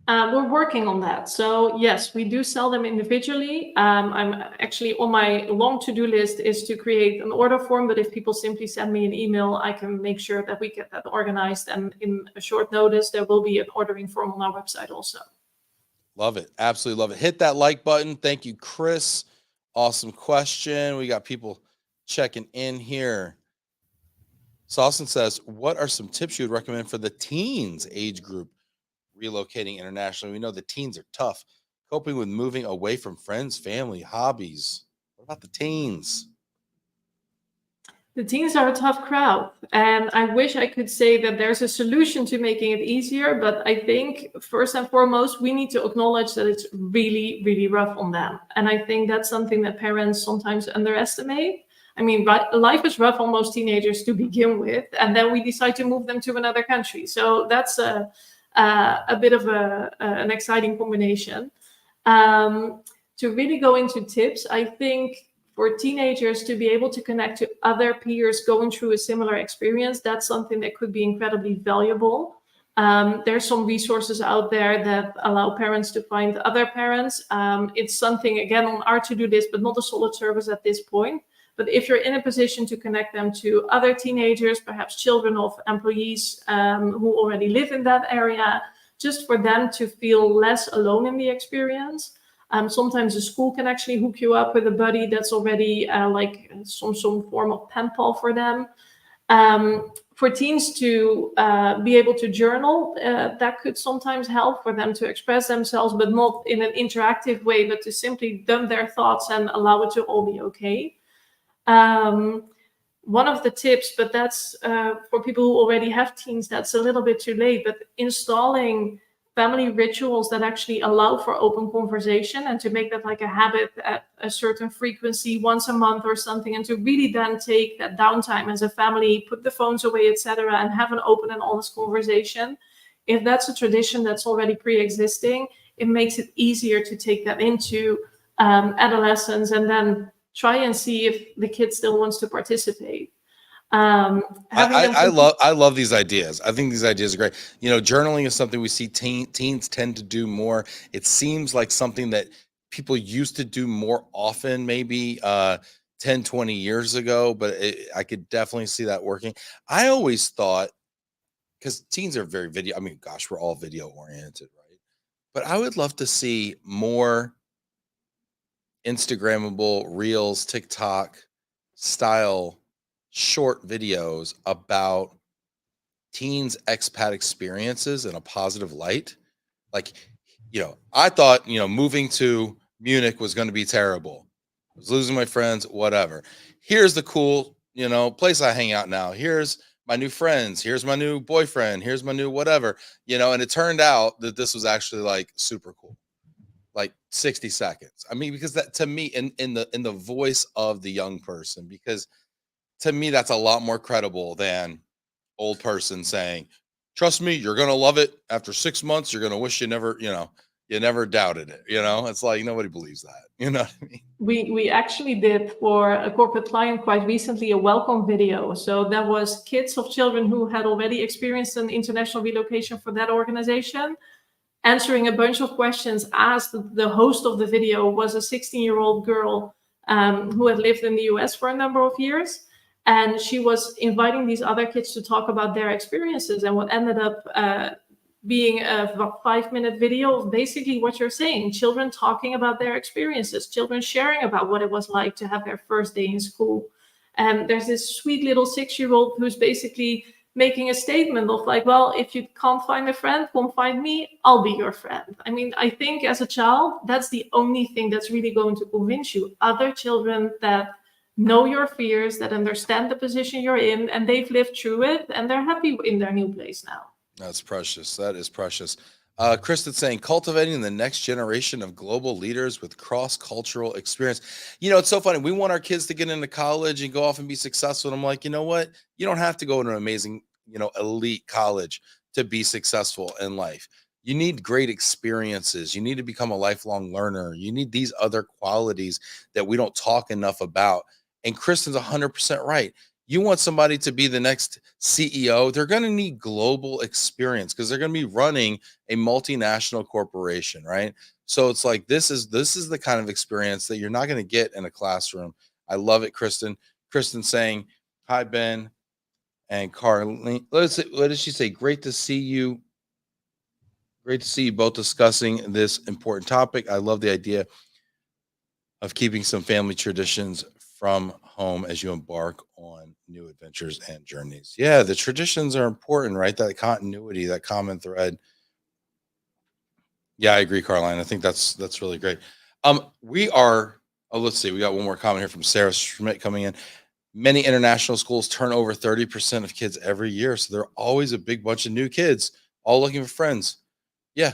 We're working on that. So yes, we do sell them individually. I'm actually, on my long to-do list is to create an order form, but if people simply send me an email, I can make sure that we get that organized. And in a short notice, there will be an ordering form on our website also. Love it. Absolutely love it. Hit that like button. Thank you, Chris. Awesome question. We got people checking in here. Saucin says, what are some tips you would recommend for the teens age group relocating internationally? We know the teens are tough, coping with moving away from friends, family, hobbies. What about the teens? The teens are a tough crowd, and I wish I could say that there's a solution to making it easier, but I think first and foremost, we need to acknowledge that it's really, really rough on them. And I think that's something that parents sometimes underestimate. I mean, life is rough on most teenagers to begin with, and then we decide to move them to another country. So that's a bit of an exciting combination. To really go into tips, I think for teenagers to be able to connect to other peers going through a similar experience, that's something that could be incredibly valuable. There's some resources out there that allow parents to find other parents. It's something, again, on our to-do list, but not a solid service at this point. But if you're in a position to connect them to other teenagers, perhaps children of employees who already live in that area, just for them to feel less alone in the experience. Sometimes a school can actually hook you up with a buddy that's already like some form of pen pal for them. For teens to be able to journal, that could sometimes help for them to express themselves, but not in an interactive way, but to simply dump their thoughts and allow it to all be okay. One of the tips, but that's for people who already have teens, that's a little bit too late, but installing family rituals that actually allow for open conversation and to make that like a habit at a certain frequency once a month or something, and to really then take that downtime as a family, put the phones away, etc., and have an open and honest conversation. If that's a tradition that's already pre-existing, it makes it easier to take that into adolescence and then try and see if the kid still wants to participate. I love these ideas. I think these ideas are great. You know, journaling is something we see teens tend to do more. It seems like something that people used to do more often, maybe 10, 20 years ago, but I could definitely see that working. I always thought, because teens are very video, I mean, gosh, we're all video oriented, right? But I would love to see more Instagrammable reels, TikTok style short videos about teens' expat experiences in a positive light. Like, you know, I thought, you know, moving to Munich was going to be terrible. I was losing my friends, whatever. Here's the cool, you know, place I hang out now. Here's my new friends. Here's my new boyfriend. Here's my new whatever, you know, and it turned out that this was actually like super cool. Like 60 seconds. I mean, because that to me in the voice of the young person, because to me that's a lot more credible than old person saying, trust me, you're gonna love it. After 6 months, you're gonna wish you never, you know, you never doubted it. You know, it's like nobody believes that. You know what I mean? We actually did for a corporate client quite recently a welcome video. So that was kids of children who had already experienced an international relocation for that organization, answering a bunch of questions as the host of the video was a 16-year-old girl who had lived in the US for a number of years. And she was inviting these other kids to talk about their experiences. And what ended up being a 5-minute video of basically what you're saying, children talking about their experiences, children sharing about what it was like to have their first day in school. And there's this sweet little 6-year-old who's basically making a statement of like, well, if you can't find a friend, come find me, I'll be your friend. I mean, I think as a child, that's the only thing that's really going to convince you. Other children that know your fears, that understand the position you're in, and they've lived through it, and they're happy in their new place now. That's precious. That is precious. Kristen's saying cultivating the next generation of global leaders with cross-cultural experience. You know, it's so funny. We want our kids to get into college and go off and be successful. And I'm like, you know what? You don't have to go to an amazing, you know, elite college to be successful in life. You need great experiences. You need to become a lifelong learner. You need these other qualities that we don't talk enough about. And Kristen's 100% right. You want somebody to be the next CEO, they're going to need global experience because they're going to be running a multinational corporation, right? So it's like this is the kind of experience that you're not going to get in a classroom. I love it, Kristen. Kristen saying, "Hi, Ben and Karlijn." What did she say? Great to see you. Great to see you both discussing this important topic. I love the idea of keeping some family traditions from home as you embark on new adventures and journeys. Yeah, the traditions are important, right? That continuity, that common thread. Yeah, I agree, Karlijn. I think that's really great. We are. Oh, let's see. We got one more comment here from Sarah Schmidt coming in. Many international schools turn over 30% of kids every year, so they're always a big bunch of new kids, all looking for friends. Yeah,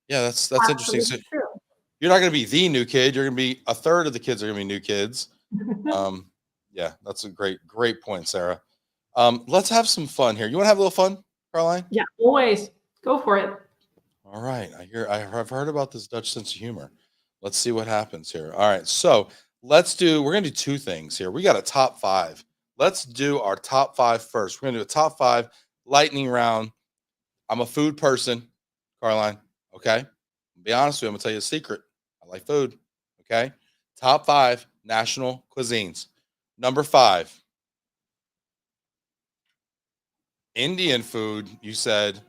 yeah, that's interesting. So Absolutely true. you're not going to be the new kid. You're going to be a third of the kids are going to be new kids. Yeah, that's a great point, Sarah. Let's have some fun here. You want to have a little fun, Karlijn? Yeah, always go for it. All right. I've heard about this Dutch sense of humor. Let's see what happens here. All right. So we're going to do two things here. We got a top five. Let's do our top five first. We're going to do a top five lightning round. I'm a food person, Karlijn. Okay. Be honest with you. I'm going to tell you a secret. I like food. Okay. Top five national cuisines. Number 5. Indian food, you said.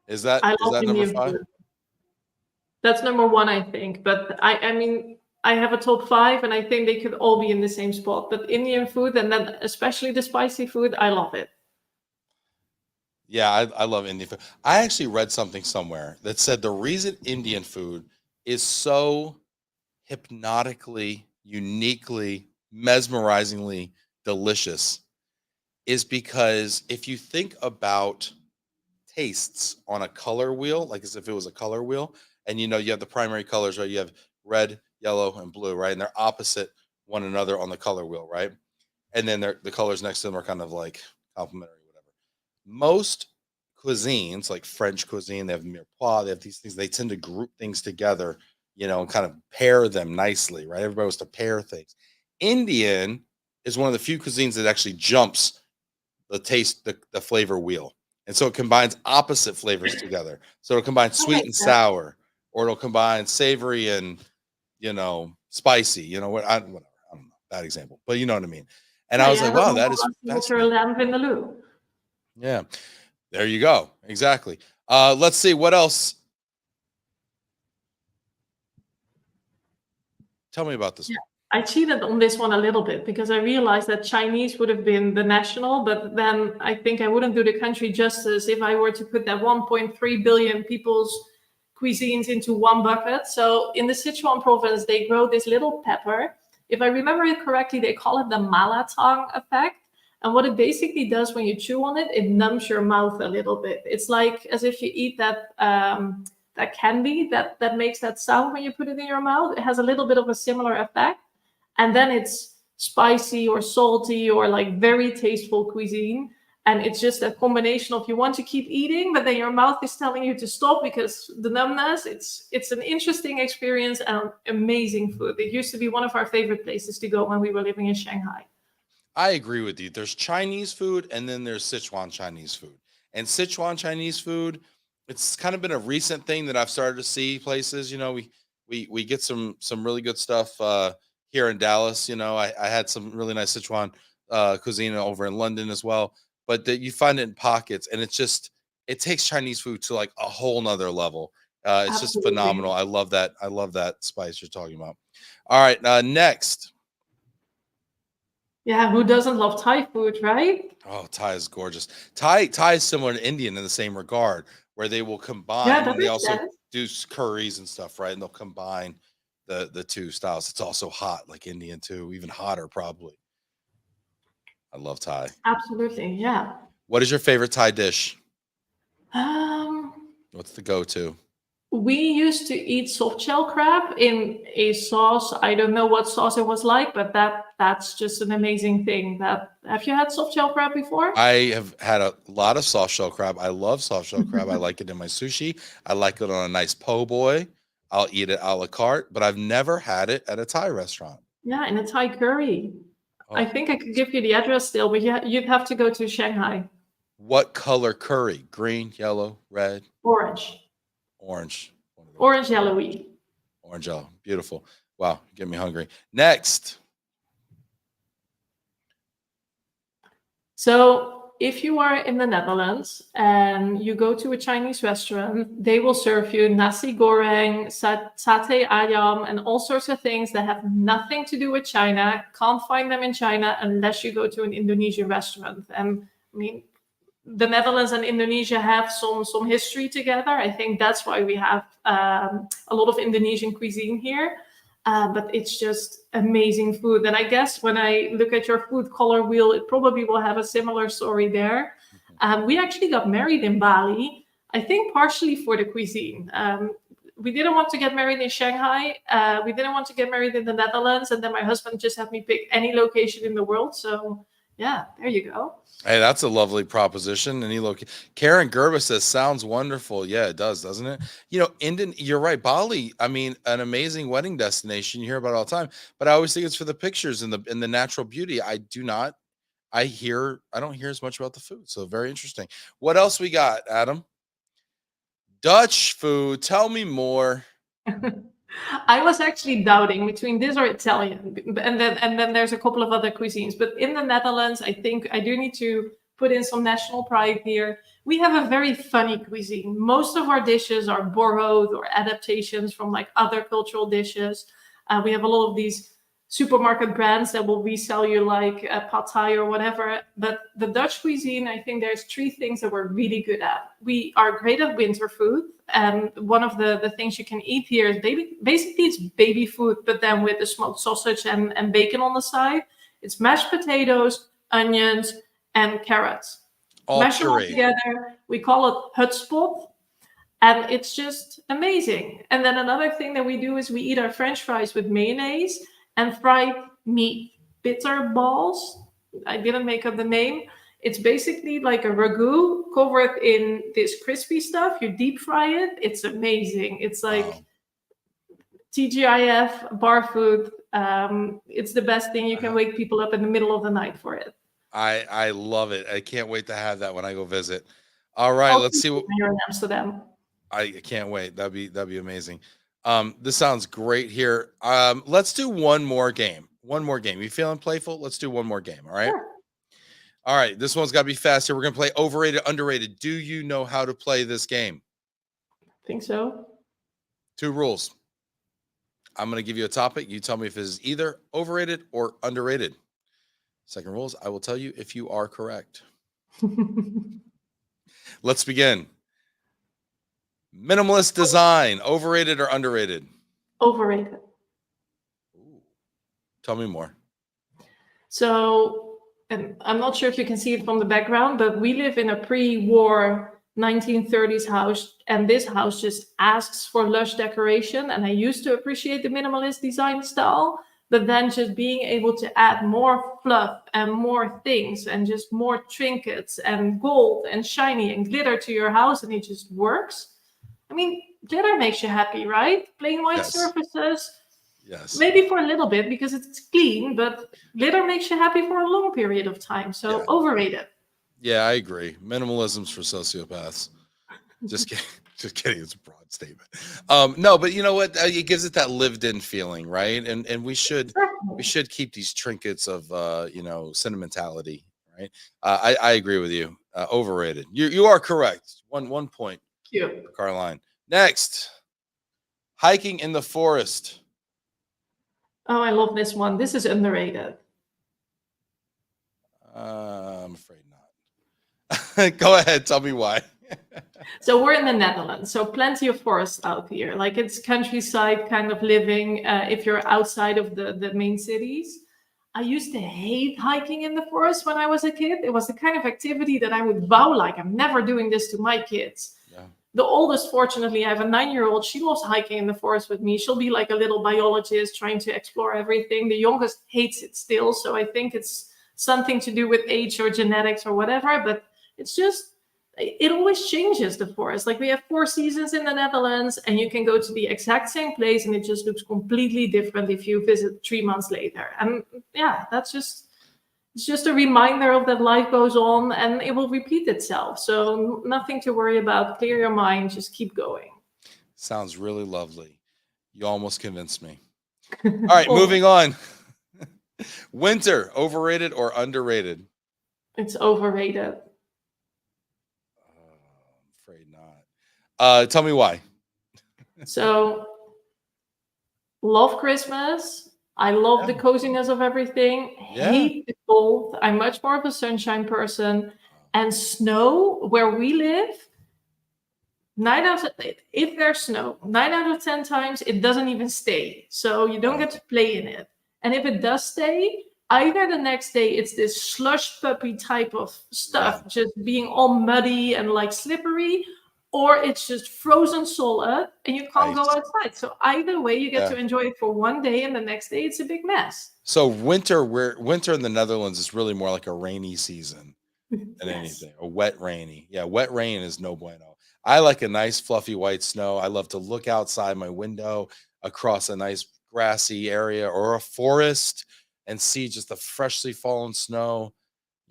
Is that I is love that number Indian 5? food. That's number 1, I think. But I mean, I have a top 5, and I think they could all be in the same spot. But Indian food, and then especially the spicy food, I love it. Yeah, I love Indian food. I actually read something somewhere that said the reason Indian food is so hypnotically, uniquely, mesmerizingly delicious is because if you think about tastes on a color wheel, like as if it was a color wheel, and you have the primary colors, right? You have red, yellow, and blue, right? And they're opposite one another on the color wheel, right? And then the colors next to them are kind of like complementary, whatever. Most cuisines, like French cuisine, they have mirepoix, they have these things, they tend to group things together, and kind of pair them nicely, right? Everybody wants to pair things. Indian is one of the few cuisines that actually jumps the flavor wheel. And so it combines opposite flavors together. So it'll combine That sweet and makes sense. sour, or it'll combine savory and spicy. Whatever. I don't know, bad example, but you know what I mean. And Yeah, I you was like, have a wow, that normal is lassi with your fascinating. lamb vindaloo. Yeah, there you go. Exactly. Let's see what else. Tell me about this Yeah, one. I cheated on this one a little bit because I realized that Chinese would have been the national, but then I think I wouldn't do the country justice if I were to put that 1.3 billion people's cuisines into one bucket. So in the Sichuan province, they grow this little pepper. If I remember it correctly, they call it the malatang effect. And what it basically does when you chew on it, it numbs your mouth a little bit. It's like as if you eat that candy that makes that sound when you put it in your mouth. It has a little bit of a similar effect. And then it's spicy or salty or like very tasteful cuisine. And it's just a combination of you want to keep eating, but then your mouth is telling you to stop because the numbness. It's an interesting experience and amazing food. It used to be one of our favorite places to go when we were living in Shanghai. I agree with you. There's Chinese food and then there's Sichuan Chinese food. And Sichuan Chinese food, it's kind of been a recent thing that I've started to see places. We get some really good stuff here in Dallas. I had some really nice Sichuan cuisine over in London as well. But that you find it in pockets, and it takes Chinese food to like a whole nother level. It's just Absolutely. phenomenal. I love that. I love that spice you're talking about. All right, next. Yeah, who doesn't love Thai food, right? Oh, Thai is gorgeous. Thai is similar to Indian in the same regard, where they will Yeah, combine, that and they makes also sense. do curries and stuff, right? And they'll combine the two styles. It's also hot, like Indian too, even hotter probably. I love Thai. Absolutely, yeah. What is your favorite Thai dish? Um, What's the go-to? We used to eat soft shell crab in a sauce. I don't know what sauce it was like, but that's just an amazing thing. That have you had soft shell crab before? I have had a lot of soft shell crab. I love soft shell crab. I like it in my sushi. I like it on a nice po' boy. I'll eat it a la carte, but I've never had it at a Thai restaurant. Yeah, in a Thai curry. I Oh, think I could give you the address still, but you'd have to go to Shanghai. what color curry? Green, yellow, red, Orange, orange. One of those. orange yellowy. Orange yellow. Beautiful. Wow, get me hungry. Next. So if you are in the Netherlands and you go to a Chinese restaurant, they will serve you nasi goreng, satay ayam, and all sorts of things that have nothing to do with China. Can't find them in China unless you go to an Indonesian restaurant. And I mean, the Netherlands and Indonesia have some history together. I think that's why we have a lot of Indonesian cuisine here. But it's just amazing food. And I guess when I look at your food color wheel, it probably will have a similar story there. Mhm. We actually got married in Bali, I think partially for the cuisine. We didn't want to get married in Shanghai. We didn't want to get married in the Netherlands. And then my husband just had me pick any location in the world. So yeah, there you go. Hey, that's a lovely proposition. And Karen Gerba says, sounds wonderful. Yeah, it does, doesn't it? You're right. Bali, I mean, an amazing wedding destination. You hear about it all the time, but I always think it's for the pictures and the natural beauty. I don't hear as much about the food. So very interesting. What else we got, Adam? Dutch food. Tell me more. I was actually doubting between this or Italian, and then there's a couple of other cuisines. But in the Netherlands, I think I do need to put in some national pride here. We have a very funny cuisine. Most of our dishes are borrowed or adaptations from like other cultural dishes. We have a lot of these supermarket brands that will resell you like pad thai or whatever. But the Dutch cuisine, I think there's three things that we're really good at. We are great at winter food. And one of the things you can eat here is basically it's baby food, but then with the smoked sausage and bacon on the side. It's mashed potatoes, onions, and carrots. All Mash them all pureed. together. We call it hutspot. And it's just amazing. And then another thing that we do is we eat our French fries with mayonnaise and fried meat. Bitter balls. I didn't make up the name. It's basically like a ragu covered in this crispy stuff. You deep fry it. It's amazing. It's like Wow. TGIF bar food. It's the best thing. You can wake people up in the middle of the night for it. I love it. I can't wait to have that when I go visit. All right, I'll let's see see what when you're in Amsterdam. I can't wait. That'd be amazing. This sounds great here. Let's do one more game. One more game. You feeling playful? Let's do one more game. All right. Sure. All right. This one's got to be fast here. We're gonna play overrated, underrated. Do you know how to play this game? Think so. 2 rules. I'm gonna give you a topic. You tell me if it is either overrated or underrated. Second rules. I will tell you if you are correct. Let's begin. Minimalist design, overrated or underrated? Overrated. Ooh. Tell me more. So, and I'm not sure if you can see it from the background, but we live in a pre-war 1930s house, and this house just asks for lush decoration. And I used to appreciate the minimalist design style, but then just being able to add more fluff and more things and just more trinkets and gold and shiny and glitter to your house, and it just works. I mean, glitter makes you happy, right? Plain white Yes. surfaces, Yes. maybe for a little bit because it's clean, but glitter makes you happy for a long period of time. So Yeah. overrated. Yeah, I agree. Minimalism's for sociopaths. Just kidding. Just kidding. It's a broad statement. No, but you know what? It gives it that lived-in feeling, right? And we should keep these trinkets of sentimentality, right? I agree with you. Overrated. You are correct. One point, Cute. Karlijn. Next, hiking in the forest. Oh, I love this one. This is underrated. I'm afraid not. Go ahead. Tell me why. So we're in the Netherlands, so plenty of forest out here. Like it's countryside kind of living if you're outside of the main cities. I used to hate hiking in the forest when I was a kid. It was the kind of activity that I would vow, like, I'm never doing this to my kids. Yeah. The oldest, fortunately, I have a 9-year-old. She loves hiking in the forest with me. She'll be like a little biologist trying to explore everything. The youngest hates it still. So I think it's something to do with age or genetics or whatever. But it's just, it always changes, the forest. Like we have 4 seasons in the Netherlands, and you can go to the exact same place and it just looks completely different if you visit 3 months later. And yeah, it's just a reminder of that life goes on and it will repeat itself. So nothing to worry about. Clear your mind, just keep going. Sounds really lovely. You almost convinced me. All right, moving on. Winter, overrated or underrated? It's overrated. I'm afraid not. Tell me why. So, love Christmas. I love the coziness of everything. Yeah. Hate the cold. I'm much more of a sunshine person. And snow, where we live, if there's snow, 9 out of 10 times it doesn't even stay. So you don't get to play in it. And if it does stay, either the next day it's this slush puppy type of stuff, just being all muddy and like slippery, or it's just frozen solid and you can't go outside. So either way, you get to enjoy it for one day, and the next day it's a big mess. So winter in the Netherlands is really more like a rainy season than anything. A wet rainy. Yeah, wet rain is no bueno. I like a nice fluffy white snow. I love to look outside my window across a nice grassy area or a forest and see just the freshly fallen snow,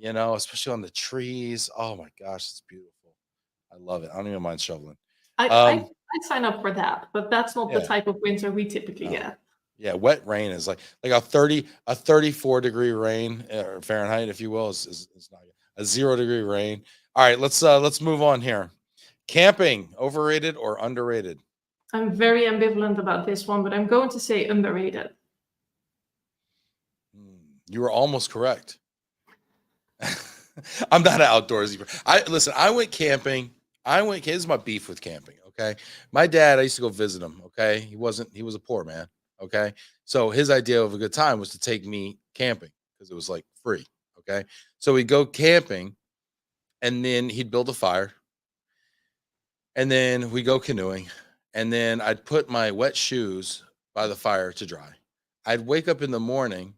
especially on the trees. Oh my gosh, it's beautiful. I love it. I don't even mind shoveling. I'd sign up for that, but that's not the Yeah. type of winter we typically No. get. Yeah, wet rain is like a 34-degree rain, or Fahrenheit, if you will, is not good. A 0-degree rain. All right, let's move on here. Camping, overrated or underrated? I'm very ambivalent about this one, but I'm going to say underrated. You were almost correct. I'm not an outdoorsy. Listen, I went camping. This is my beef with camping. Okay. My dad, I used to go visit him. Okay. He was a poor man. Okay. So his idea of a good time was to take me camping because it was like free. Okay. So we'd go camping and then he'd build a fire and then we go canoeing. And then I'd put my wet shoes by the fire to dry. I'd wake up in the morning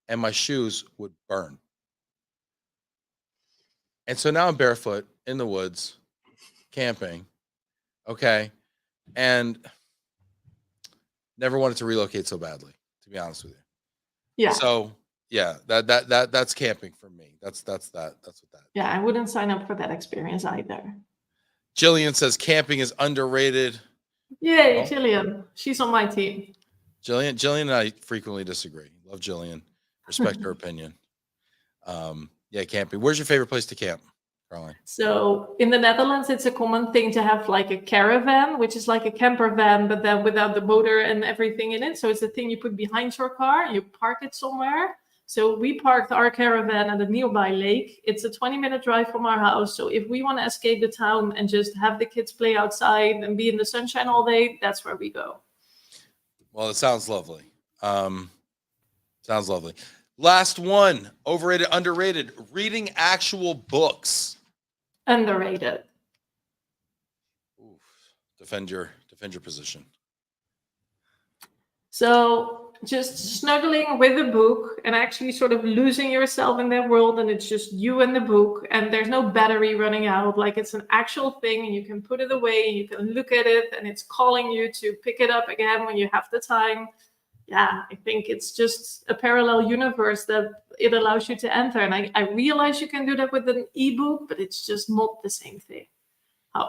and my shoes would burn. And so now I'm barefoot in the woods camping. Okay. And never wanted to relocate so badly, to be honest with you. Yeah. So yeah, that's camping for me. That's what that. Yeah, I wouldn't sign up for that experience either. Jillian says camping is underrated. Yay, Well, Jillian. She's on my team. Jillian and I frequently disagree. Love Jillian. Respect her opinion. Yeah, camping. Where's your favorite place to camp, Karlijn? So in the Netherlands, it's a common thing to have like a caravan, which is like a camper van, but then without the motor and everything in it. So it's the thing you put behind your car, you park it somewhere. So we parked our caravan at a nearby lake. It's a 20-minute drive from our house. So if we want to escape the town and just have the kids play outside and be in the sunshine all day, that's where we go. Well, it sounds lovely. Sounds lovely. Last one, overrated, underrated, reading actual books. Underrated. Oof. Defend your position. So just snuggling with a book and actually sort of losing yourself in that world, and it's just you and the book, and there's no battery running out. Like it's an actual thing and you can put it away and you can look at it and it's calling you to pick it up again when you have the time. Yeah, I think it's just a parallel universe that it allows you to enter. And I realize you can do that with an ebook, but it's just not the same thing.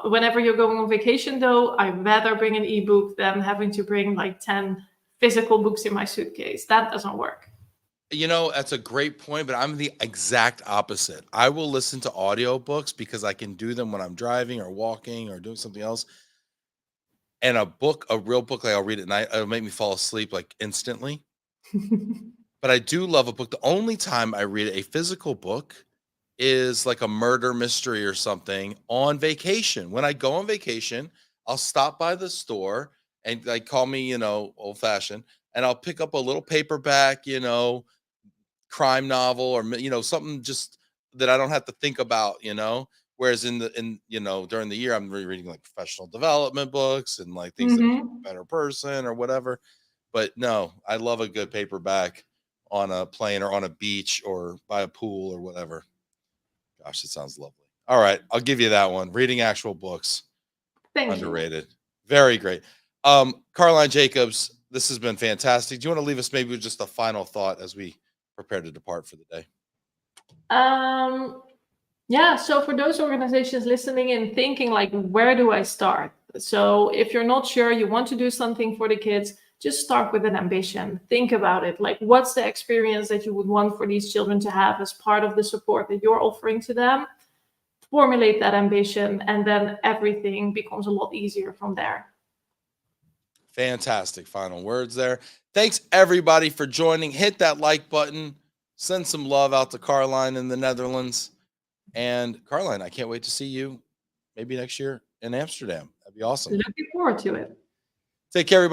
Whenever you're going on vacation, though, I'd rather bring an ebook than having to bring like 10 physical books in my suitcase. That doesn't work. You know, that's a great point, but I'm the exact opposite. I will listen to audiobooks because I can do them when I'm driving or walking or doing something else. And a real book, like I'll read it at night, it'll make me fall asleep like instantly. But I do love a book. The only time I read a physical book is like a murder mystery or something on vacation. When I go on vacation, I'll stop by the store and like call me, old fashioned, and I'll pick up a little paperback, crime novel or, something just that I don't have to think about, Whereas during the year, I'm reading like professional development books and like things that make you a better person or whatever. But no, I love a good paperback on a plane or on a beach or by a pool or whatever. Gosh, it sounds lovely. All right, I'll give you that one. Reading actual books, Thank underrated. Very great. Karlijn Jacobs, this has been fantastic. Do you want to leave us maybe with just a final thought as we prepare to depart for the day? Yeah, so for those organizations listening and thinking like, where do I start? So if you're not sure you want to do something for the kids, just start with an ambition. Think about it. Like, what's the experience that you would want for these children to have as part of the support that you're offering to them? Formulate that ambition, and then everything becomes a lot easier from there. Fantastic final words there. Thanks everybody for joining. Hit that like button. Send some love out to Karlijn in the Netherlands. And Karlijn, I can't wait to see you maybe next year in Amsterdam. That'd be awesome. Looking forward to it. Take care, everybody.